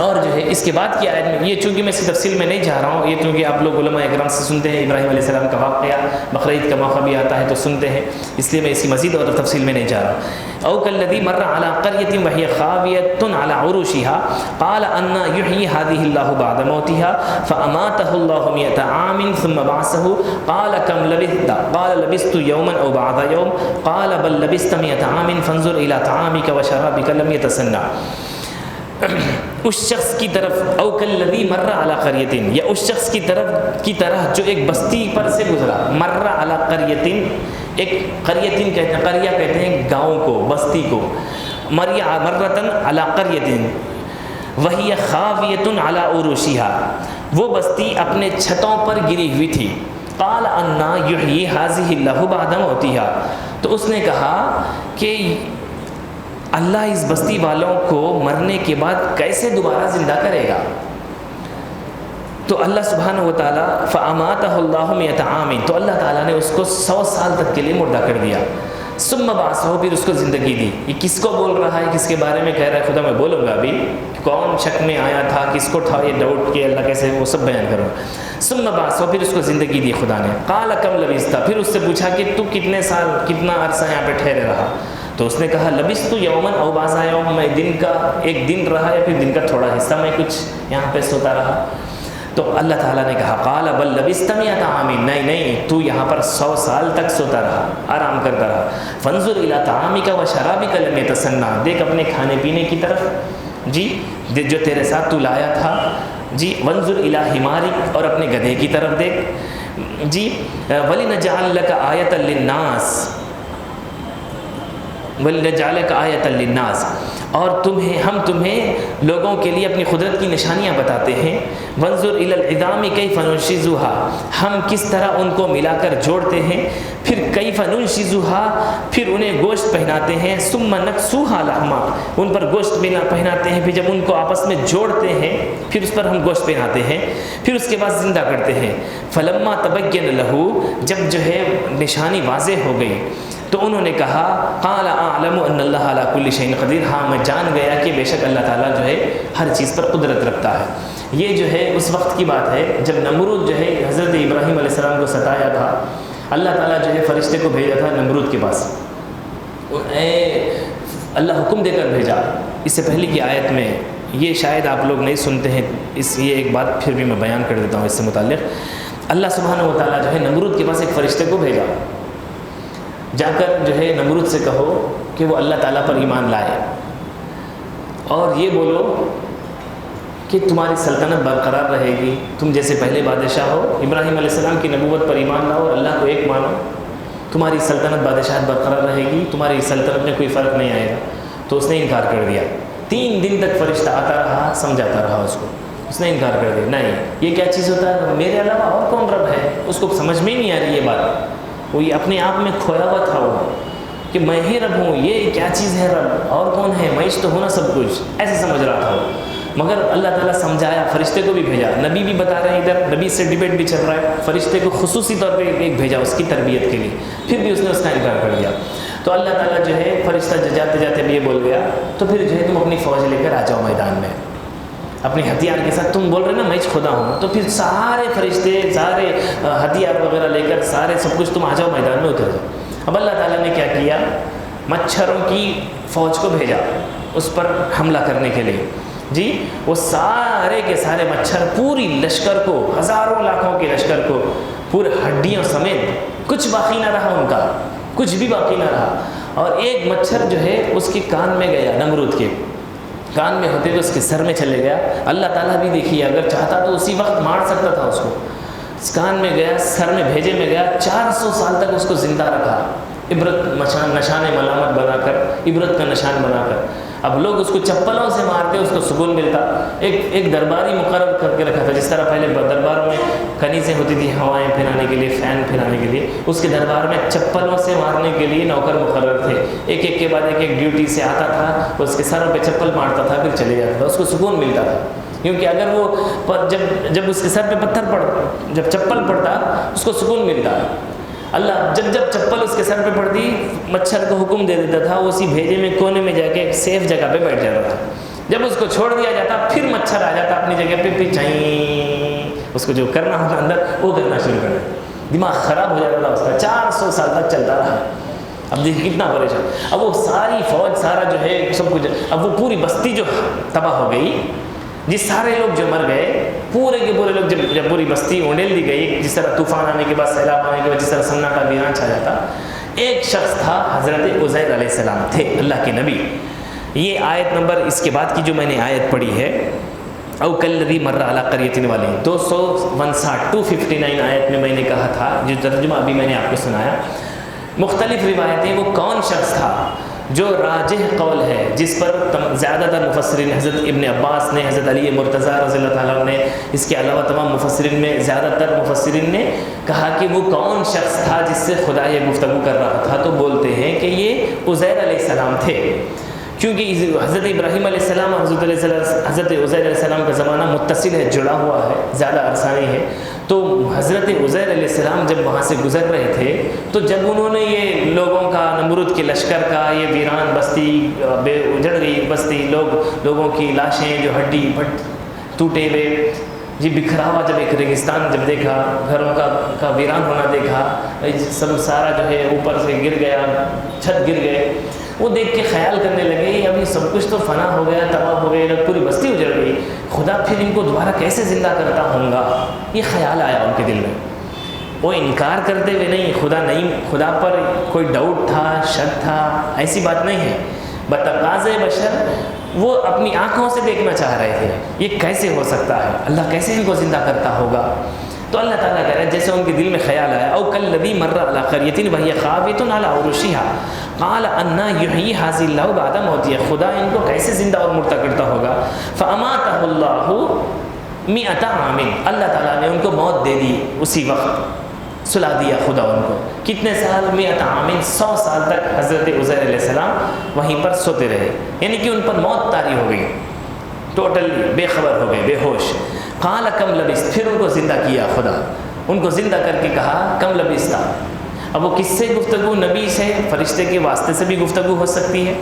اور جو ہے اس کے بعد کی آیت میں یہ چونکہ میں اس کی تفصیل میں نہیں جا رہا ہوں, یہ چونکہ آپ لوگ علماء اکرام سے سنتے ہیں ابراہیم علیہ السلام کا واقعہ, بقرعید کا موقع بھی آتا ہے تو سنتے ہیں, اس لیے میں اس کی مزید اور تفصیل میں نہیں جا رہا. او کالذی مر علی قریۃ وہی خاویۃ علی عروشها قال انا یحیی هذه الله بعد موتها فاماته الله 100 عام ثم بعثه قال كم لبثت قال لبثت یوما او بعض یوم قال بل لبثت 100 عام فانظر الى طعامك وشرابك لم يتسنى. اس شخص کی طرف او کالذی مر علی قریۃ, یا اس شخص کی طرح جو ایک بستی پر سے گزرا. مر علی قریۃ, ایک قریۃ کہتے ہیں, قریہ کہتے ہیں گاؤں کو, بستی کو. مرتن علی قریۃ وہی خاویۃ علی عروشها, وہ بستی اپنے چھتوں پر گری ہوئی تھی. قال انا یحیی هذه الله بعد موتها, تو اس نے کہا کہ اللہ اس بستی والوں کو مرنے کے بعد کیسے دوبارہ زندہ کرے گا. تو اللہ سبحانہ و تعالیٰ فَأَمَاتَهُ اللَّهُ 100 عَامٍ, تو اللہ تعالیٰ نے اس کو 100 سال تک کے لیے مردہ کر دیا. ثُمَّ بَعَثَهُ, پھر اس کو زندگی دی. یہ کس کو بول رہا ہے, کس کے بارے میں کہہ رہا ہے خدا, میں بولوں گا ابھی کون شک میں آیا تھا, کس کو تھا یہ ڈاؤٹ کہ اللہ کیسے, وہ سب بیان کروں. ثُمَّ بَعَثَهُ, پھر اس کو زندگی دی خدا نے. قَالَ كَمْ لَبِثْتَ, پھر اس سے پوچھا کہ تو کتنے سال, کتنا عرصہ یہاں پہ ٹھہرے رہا. تو اس نے کہا لبثت یوما او بعض یوم, میں ایک دن رہا یا پھر دن کا تھوڑا حصہ میں کچھ یہاں پہ سوتا رہا. تو اللہ تعالیٰ نے کہا قال بل لبثت 100 عام, نہیں تو یہاں پر 100 سال تک سوتا رہا, آرام کرتا رہا. فانظر الی طعامک و شرابک لم یتسنى, دیکھ اپنے کھانے پینے کی طرف, جی جو تیرے ساتھ تو لایا تھا, جی وانظر الی حمارک, اور اپنے گدھے کی طرف دیکھ, جی ولنجعل لک آیۃ للناس وَلِنَجْعَلَكَ آیَةً لِلنَّاسِ, اور ہم تمہیں لوگوں کے لیے اپنی قدرت کی نشانیاں بتاتے ہیں. وَانظُرْ إِلَى الْعِظَامِ كَيْفَ نُنشِزُهَا, ہم کس طرح ان کو ملا کر جوڑتے ہیں. پھر كَيْفَ نُنشِزُهَا, پھر انہیں گوشت پہناتے ہیں. ثُمَّ نَكْسُوهَا لَحْمًا, ان پر گوشت پہناتے ہیں. پھر جب ان کو آپس میں جوڑتے ہیں پھر اس پر ہم گوشت پہناتے ہیں, پھر اس کے بعد زندہ کرتے ہیں. فَلَمَّا تَبَيَّنَ لَهُ, جب جو ہے نشانی واضح ہو گئی تو انہوں نے کہا قال اعلم ان اللہ علی کل شیء قدیر, ہاں میں جان گیا کہ بے شک اللہ تعالیٰ جو ہے ہر چیز پر قدرت رکھتا ہے. یہ جو ہے اس وقت کی بات ہے جب نمرود جو ہے حضرت ابراہیم علیہ السلام کو ستایا تھا. اللہ تعالیٰ جو ہے فرشتے کو بھیجا تھا نمرود کے پاس, اللہ حکم دے کر بھیجا. اس سے پہلے کی آیت میں یہ شاید آپ لوگ نہیں سنتے ہیں, یہ ایک بات پھر بھی میں بیان کر دیتا ہوں اس سے متعلق. اللہ سبحانہ و تعالیٰ جو ہے نمرود کے پاس ایک فرشتے کو بھیجا, جا کر جو ہے نمرود سے کہو کہ وہ اللہ تعالیٰ پر ایمان لائے اور یہ بولو کہ تمہاری سلطنت برقرار رہے گی, تم جیسے پہلے بادشاہ ہو. ابراہیم علیہ السلام کی نبوت پر ایمان لاؤ اور اللہ کو ایک مانو, تمہاری سلطنت بادشاہت برقرار رہے گی, تمہاری سلطنت میں کوئی فرق نہیں آئے گا. تو اس نے انکار کر دیا. 3 دن تک فرشتہ آتا رہا, سمجھاتا رہا اس کو, اس نے انکار کر دیا. نہیں یہ کیا چیز ہوتا ہے, میرے علاوہ اور کون رب ہے. اس کو سمجھ میں ہی نہیں آ رہی یہ بات, وہ یہ اپنے آپ میں کھویا ہوا تھا وہ کہ میں ہی رب ہوں, یہ کیا چیز ہے رب, اور کون ہے, میں تو ہوں نا سب کچھ, ایسے سمجھ رہا تھا وہ. مگر اللہ تعالیٰ سمجھایا, فرشتے کو بھی بھیجا, نبی بھی بتا رہے ہیں, ادھر نبی سے ڈبیٹ بھی چل رہا ہے, فرشتے کو خصوصی طور پہ ایک بھیجا اس کی تربیت کے لیے, پھر بھی اس نے اس کا انکار کر دیا. تو اللہ تعالیٰ جو ہے فرشتہ جاتے جاتے بھی یہ بول گیا تو پھر جو ہے تم اپنی فوج لے کر آ جاؤ میدان میں. اپنے ہتھیار کے ساتھ، تم بول رہے نا میں خدا ہوں، تو پھر سارے فرشتے سارے ہتھیار وغیرہ لے کر سارے سب کچھ تم آ جاؤ میدان میں اتر جاؤ۔ اب اللہ تعالیٰ نے کیا کیا، مچھروں کی فوج کو بھیجا اس پر حملہ کرنے کے لیے جی۔ وہ سارے کے سارے مچھر پوری لشکر کو، ہزاروں لاکھوں کے لشکر کو، پورے ہڈیوں سمیت کچھ باقی نہ رہا، ان کا کچھ بھی باقی نہ رہا۔ اور ایک مچھر جو ہے اس کے کان میں گیا، نمرود کے کان میں ہوتے ہوئے اس کے سر میں چلے گیا۔ اللہ تعالیٰ بھی دیکھیے اگر چاہتا تو اسی وقت مار سکتا تھا اس کو، اس کان میں گیا، سر میں بھیجے میں گیا، 400 سال تک اس کو زندہ رکھا، عبرت نشان ملامت بنا کر، عبرت کا نشان بنا کر۔ اب لوگ اس کو چپلوں سے مارتے، اس کو سکون ملتا۔ ایک درباری مقرر کر کے رکھا تھا، جس طرح پہلے درباروں میں کنیزیں ہوتی تھی ہوائیں پھیلانے کے لیے، فین پھیلانے کے لیے، اس کے دربار میں چپلوں سے مارنے کے لیے نوکر مقرر تھے۔ ایک ایک کے بعد ایک ڈیوٹی سے آتا تھا، اس کے سروں پہ چپل مارتا تھا، پھر چلے جاتا تھا، اس کو سکون ملتا تھا۔ کیونکہ اگر وہ جب اس کے سر پہ پتھر جب چپل پڑتا اس کو سکون ملتا۔ اللہ جب چپل اس کے سر پہ پڑتی، مچھر کو حکم دے دیتا تھا، وہ اسی بھیجے میں کونے میں جا کے ایک سیف جگہ پہ بیٹھ جاتا تھا۔ جب اس کو چھوڑ دیا جاتا پھر مچھر آ جاتا اپنی جگہ پہ، پھر چائیں اس کو جو کرنا ہوتا اندر وہ کرنا شروع کر دیتا۔ دماغ خراب ہو جاتا تھا اس کا، 400 سال تک چلتا رہا۔ اب دیکھیں کتنا پریشان۔ اب وہ ساری فوج سارا جو ہے سب کچھ، اب وہ پوری بستی جو تباہ ہو گئی، جس سارے لوگ جو مر گئے، پورے کے پورے لوگ جب پوری بستی اونڈیل دی گئی، جس طرح طوفان آنے کے بعد، سیلاب آنے کے بعد جس طرح سناٹا ویران چھا جاتا، ایک شخص تھا، حضرت عزیر علیہ السلام تھے، اللہ کے نبی۔ یہ آیت نمبر اس کے بعد کی جو میں نے آیت پڑھی ہے، او کلذی مر علی قریۃ والی 259 259 آیت میں نے کہا تھا، جو ترجمہ ابھی میں نے آپ کو سنایا، مختلف روایتیں، وہ کون شخص تھا جو راجح قول ہے، جس پر زیادہ تر مفسرین، حضرت ابن عباس نے، حضرت علی مرتضیٰ رضی اللہ تعالیٰ نے، اس کے علاوہ تمام مفسرین میں زیادہ تر مفسرین نے کہا کہ وہ کون شخص تھا جس سے خدا یہ گفتگو کر رہا تھا، تو بولتے ہیں کہ یہ عزیر علیہ السلام تھے، کیونکہ حضرت ابراہیم علیہ السلام اور حضرت عزیر علیہ السلام کا زمانہ متصل ہے، جڑا ہوا ہے، زیادہ عرصہ نہیں ہے۔ تو حضرت عزیر علیہ السلام جب وہاں سے گزر رہے تھے، تو جب انہوں نے یہ لوگوں کا، نمرود کے لشکر کا، یہ ویران بستی، بے اجڑ گئی بستی، لوگوں کی لاشیں جو ہڈی پھٹ ٹوٹے ہوئے جی بکھرا ہوا، جب ایک ریگستان جب دیکھا، گھروں کا ویران ہونا دیکھا، سب سارا جو ہے اوپر سے گر گیا، چھت گر گئے، وہ دیکھ کے خیال کرنے لگے ابھی سب کچھ تو فنا ہو گیا، تباہ ہو گئے، پوری بستی اجڑ گئی، خدا پھر ان کو دوبارہ کیسے زندہ کرتا ہوں گا، یہ خیال آیا ان کے دل میں۔ وہ انکار کرتے ہوئے نہیں، خدا پر کوئی ڈاؤٹ تھا، شک تھا، ایسی بات نہیں ہے، بتقاضے بشر وہ اپنی آنکھوں سے دیکھنا چاہ رہے تھے، یہ کیسے ہو سکتا ہے، اللہ کیسے ان کو زندہ کرتا ہوگا۔ تو اللہ تعالیٰ کہہ رہا ہے جیسے ان کے دل میں خیال آیا، او کالذی مر علی قریۃ وہی خاویۃ علی عروشها قال انا یحیی ھذہ اللہ بعد موتها، خدا ان کو کیسے زندہ اور مردہ کرتا ہوگا۔ فاماتہ اللہ 100 عام، اللہ تعالیٰ نے ان کو موت دے دی، اسی وقت سلا دیا خدا ان کو۔ کتنے سال؟ 100 عام، 100 سال تک حضرت عزیر علیہ السلام وہیں پر سوتے رہے، یعنی کہ ان پر موت طاری ہو گئی، ٹوٹل بے خبر ہو گئے، بے ہوش۔ قال کم لبثت، پھر ان کو زندہ کیا خدا، ان کو زندہ کر کے کہا کم لبثت۔ اب وہ کس سے گفتگو؟ نبی سے، فرشتے کے واسطے سے بھی گفتگو ہو سکتی ہے،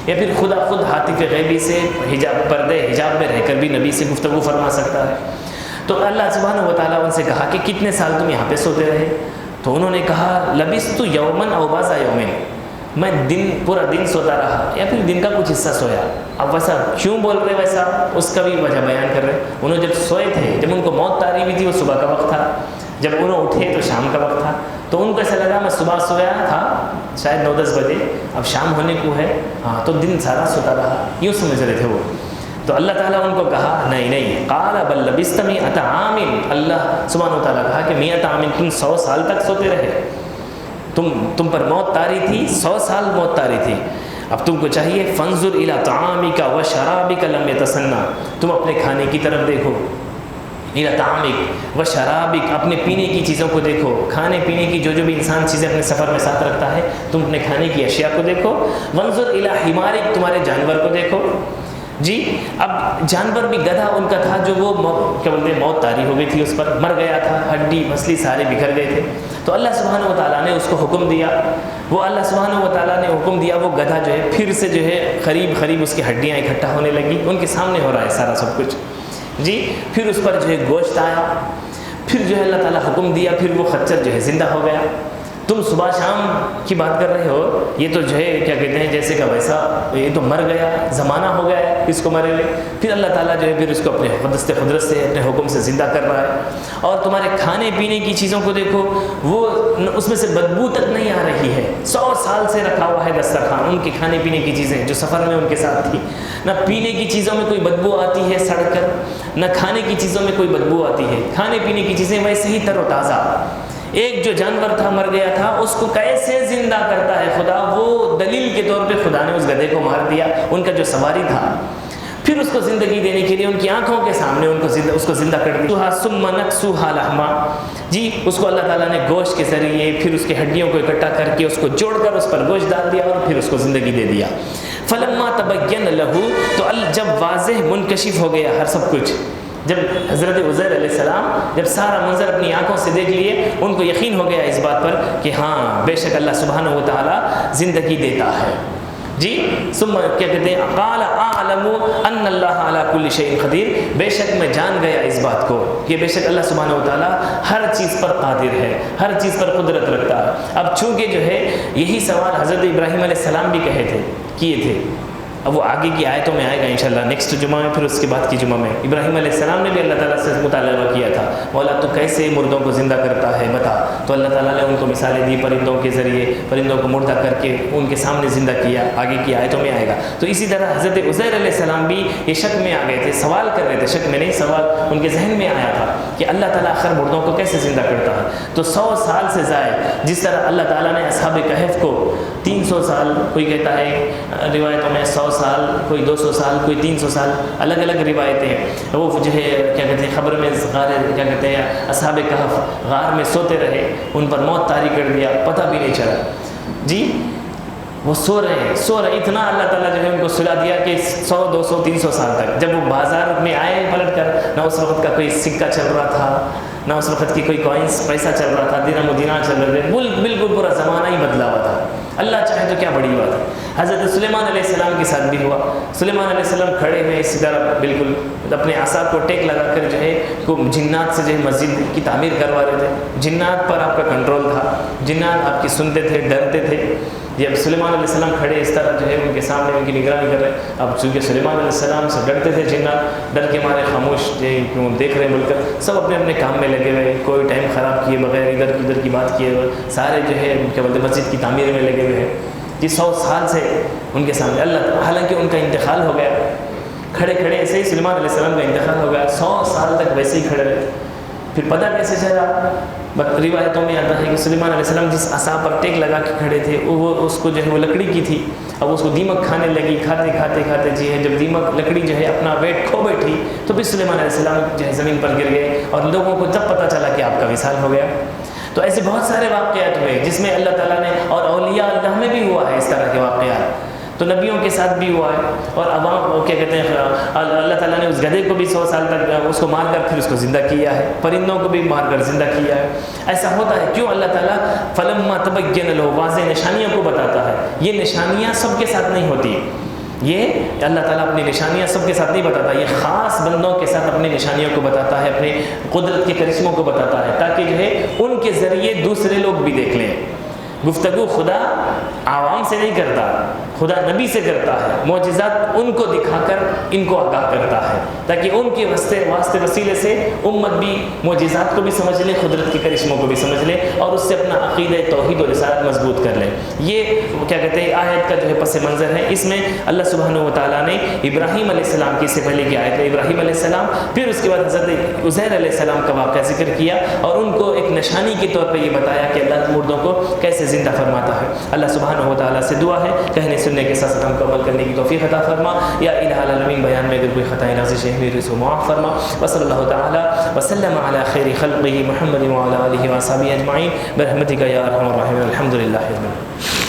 یا پھر خدا خود ہاتف غیبی سے حجاب میں رہ کر بھی نبی سے گفتگو فرما سکتا ہے۔ تو اللہ سبحانہ و تعالیٰ ان سے کہا کہ کتنے سال تم یہاں پہ سوتے رہے؟ تو انہوں نے کہا لبثت یوما او بعض یوم، میں پورا دن سوتا رہا یا پھر دن کا کچھ حصہ سویا۔ اب ویسا کیوں بول رہے، ویسا اس کا بھی وجہ بیان کر رہے۔ انہوں جب سوئے تھے، جب ان کو موت طاری ہوئی تھی، وہ صبح کا وقت تھا، جب انہوں اٹھے تو شام کا وقت تھا، تو ان کو ایسا لگا میں صبح سویا تھا شاید 9-10 بجے، اب شام ہونے کو ہے، ہاں تو دن سارا سوتا رہا، یوں سمجھ رہے تھے وہ۔ تو اللہ تعالیٰ ان کو کہا نہیں، قال بل لبثت 100 عام، اللہ سبحانہ و تعالیٰ کہا کہ 100 عام، تم 100 سال تک سوتے رہے، تم پر موت طاری تھی، 100 سال موت طاری تھی۔ اب تم کو چاہیے فانظر الی طعامک و شرابک لم یتسنى، تم اپنے کھانے کی طرف دیکھو، الی طعامک و شرابک، اپنے پینے کی چیزوں کو دیکھو، کھانے پینے کی جو بھی انسان چیزیں اپنے سفر میں ساتھ رکھتا ہے، تم اپنے کھانے کی اشیاء کو دیکھو۔ وانظر الی حمارک، تمہارے جانور کو دیکھو جی۔ اب جانور بھی گدھا ان کا تھا، جو وہ کیا بولتے ہیں موت طاری ہو گئی تھی، اس پر مر گیا تھا، ہڈی مسلی سارے بکھر گئے تھے۔ تو اللہ سبحانہ و تعالیٰ نے اس کو حکم دیا، اللہ سبحانہ و تعالیٰ نے حکم دیا، وہ گدھا جو ہے پھر سے جو ہے قریب اس کی ہڈیاں اکٹھا ہونے لگی، ان کے سامنے ہو رہا ہے سارا سب کچھ۔ جی پھر اس پر جو ہے گوشت آیا، پھر جو ہے اللہ تعالیٰ حکم دیا، پھر وہ خچر جو ہے زندہ ہو گیا۔ تم صبح شام کی بات کر رہے ہو، یہ تو جو ہے کیا کہتے ہیں جیسے کا ویسا، یہ تو مر گیا، زمانہ ہو گیا ہے اس کو مرے لے۔ پھر اللہ تعالیٰ جو ہے پھر اس کو اپنے قدرت سے اپنے حکم سے زندہ کر رہا ہے۔ اور تمہارے کھانے پینے کی چیزوں کو دیکھو، وہ اس میں سے بدبو تک نہیں آ رہی ہے، 100 سال سے رکھا ہوا ہے دسترخوان، ان کے کھانے پینے کی چیزیں جو سفر میں ان کے ساتھ تھی، نہ پینے کی چیزوں میں کوئی بدبو آتی ہے سڑ کر، نہ کھانے کی چیزوں میں کوئی بدبو آتی ہے، کھانے پینے کی چیزیں ویسے ہی تر و تازہ۔ ایک جو جانور تھا مر گیا تھا، اس کو کیسے زندہ کرتا ہے خدا، وہ دلیل کے طور پہ خدا نے اس گدھے کو مار دیا، ان کا جو سواری تھا، پھر اس کو زندگی دینے کے لیے ان کی آنکھوں کے سامنے اس کو زندہ کر دیا۔ ثم نکسوها لحما، جی اس کو اللہ تعالیٰ نے گوشت کے ذریعے پھر اس کے ہڈیوں کو اکٹھا کر کے اس کو جوڑ کر اس پر گوشت ڈال دیا اور پھر اس کو زندگی دے دیا۔ فلما تبین له، تو جب واضح منکشف ہو گیا ہر سب کچھ، جب حضرت عزیر علیہ السلام جب سارا منظر اپنی آنکھوں سے دیکھ لیے، ان کو یقین ہو گیا اس بات پر کہ ہاں بے شک اللہ سبحانہ و تعالیٰ زندگی دیتا ہے۔ جی ثم کیا کہتے ہیں، قال اعلم ان اللہ علی کل شیء قدیر، بے شک میں جان گیا اس بات کو کہ بے شک اللہ سبحانہ و تعالیٰ ہر چیز پر قادر ہے، ہر چیز پر قدرت رکھتا ہے۔ اب چونکہ جو ہے یہی سوال حضرت ابراہیم علیہ السلام بھی کیے تھے، اب وہ آگے کی آیتوں میں آئے گا انشاءاللہ نیکسٹ جمعہ میں، پھر اس کے بعد کی جمعہ میں۔ ابراہیم علیہ السلام نے بھی اللہ تعالیٰ سے مطالبہ کیا تھا، مولا تو کیسے مردوں کو زندہ کرتا ہے بتا، تو اللہ تعالیٰ نے ان کو مثالیں دی پرندوں کے ذریعے، پرندوں کو مردہ کر کے ان کے سامنے زندہ کیا، آگے کی آیتوں میں آئے گا۔ تو اسی طرح حضرت عزیر علیہ السلام بھی یہ شک میں آ گئے تھے، سوال کر رہے تھے، شک میں نہیں سوال ان کے ذہن میں آیا تھا کہ اللہ تعالیٰ آخر مردوں کو کیسے زندہ کرتا ہے۔ تو 100 سال سے زائد جس طرح اللہ تعالیٰ نے اصحاب کہف کو 300 سال، کوئی کہتا ہے روایتوں میں 100 سال، کوئی 200 سال، کوئی 300 سال، الگ الگ روایتیں ہیں، وہ جو ہے کیا کہتے ہیں خبر میں غار کیا کہتے ہیں اصحاب کہف غار میں سوتے رہے، ان پر موت طاری کر دیا، پتہ بھی نہیں چلا۔ جی وہ سو رہے اتنا اللہ تعالیٰ جو ہے ان کو سلا دیا کہ 100 200 300 سال تک۔ جب وہ بازار میں آئے پلٹ کر، نہ اس وقت کا کوئی سکہ چل رہا تھا، نہ اس وقت کی کوئی کوائنس پیسہ چل رہا تھا، درہم و دینار چل رہے تھے، بالکل پورا زمانہ ہی بدلا ہوا تھا۔ اللہ چاہے تو کیا بڑی بات ہے۔ حضرت سلیمان علیہ السلام کے ساتھ بھی ہوا، سلیمان علیہ السلام کھڑے ہوئے اسی طرح بالکل اپنے عصا کو ٹیک لگا کر جو ہے جنات سے جو ہے مسجد کی تعمیر کروا رہے تھے۔ جنات پر آپ کا کنٹرول تھا، جنات آپ کی سنتے تھے، ڈرتے تھے۔ جب سلیمان علیہ السلام کھڑے اس طرح جو ہے ان کے سامنے ان کی نگرانی کر رہے، اب چونکہ سلیمان علیہ السلام سے ڈرتے تھے جنات، ڈر کے مارے خاموش جو دیکھ رہے مل کر، سب اپنے اپنے کام میں لگے ہوئے، کوئی ٹائم خراب کیے بغیر ادھر کی بات کیے ہوئے، سارے جو ہے کیا بولتے مسجد کی تعمیر میں لگے ہوئے ہیں۔ جی 100 سال سے ان کے سامنے اللہ، حالانکہ ان کا انتقال ہو گیا، کھڑے ایسے ہی سلیمان علیہ السلام کا انتقال ہو گیا، 100 سال تک ویسے ہی کھڑے رہے۔ پھر پتہ کیسے چلا؟ روایتوں میں آتا ہے کہ سلیمان علیہ السلام جس عصا پر ٹیک لگا کے کھڑے تھے وہ اس کو جو ہے وہ لکڑی کی تھی، اب اس کو دیمک کھانے لگی، کھاتے جی ہے جب دیمک لکڑی جو ہے اپنا ویٹ کھو بیٹھی تو پھر سلیمان علیہ السلام جو ہے زمین پر گر گئے، اور لوگوں کو جب پتہ چلا کہ آپ کا وصال ہو گیا۔ تو ایسے بہت سارے واقعات ہوئے جس میں اللہ تعالیٰ نے، اور اولیاء اللہ میں بھی ہوا ہے اس طرح کے واقعات، تو نبیوں کے ساتھ بھی ہوا ہے، اور عوام کو کیا کہتے ہیں اللہ تعالیٰ نے اس گدھے کو بھی 100 سال تک اس کو مار کر پھر اس کو زندہ کیا ہے، پرندوں کو بھی مار کر زندہ کیا ہے۔ ایسا ہوتا ہے کیوں؟ اللہ تعالیٰ فلما تبین له، واضح نشانیوں کو بتاتا ہے۔ یہ نشانیاں سب کے ساتھ نہیں ہوتی، یہ اللہ تعالیٰ اپنی نشانیاں سب کے ساتھ نہیں بتاتا، یہ خاص بندوں کے ساتھ اپنی نشانیوں کو بتاتا ہے، اپنے قدرت کے کرشموں کو بتاتا ہے، تاکہ جو ہے ان کے ذریعے دوسرے لوگ بھی دیکھ لیں۔ گفتگو خدا عوام سے نہیں کرتا، خدا نبی سے کرتا ہے، معجزات ان کو دکھا کر ان کو آگاہ کرتا ہے، تاکہ ان کے واسطے وسیلے سے امت بھی معجزات کو بھی سمجھ لے، قدرت کے کرشموں کو بھی سمجھ لے، اور اس سے اپنا عقیدہ توحید و رسالت مضبوط کر لے۔ یہ کیا کہتے ہیں آیت کا جو ہے پس منظر ہے۔ اس میں اللہ سبحانہ و تعالیٰ نے ابراہیم علیہ السلام کی، سے پہلے کی آیت میں ابراہیم علیہ السلام، پھر اس کے بعد حضرت عزیر علیہ السلام کا واقعہ ذکر کیا، اور ان کو ایک نشانی کے طور پر یہ بتایا کہ اللہ مردوں کو کیسے زندہ فرماتا ہے۔ اللہ سبحانہ و تعالیٰ سے دعا ہے کہنے سننے کے ساتھ ہم کو عمل کرنے کی توفیق عطا فرما۔ یا الہ العالمین بیان میں اگر کوئی خطائیں نازش ہے میرے سے معاف فرما۔ وصلی اللہ تعالیٰ وسلم علی خیر خلقہ محمد وعلی آلہ وصحبہ اجمعین برحمتک یا ارحم الراحمین۔ الحمد للہ رب العالمین۔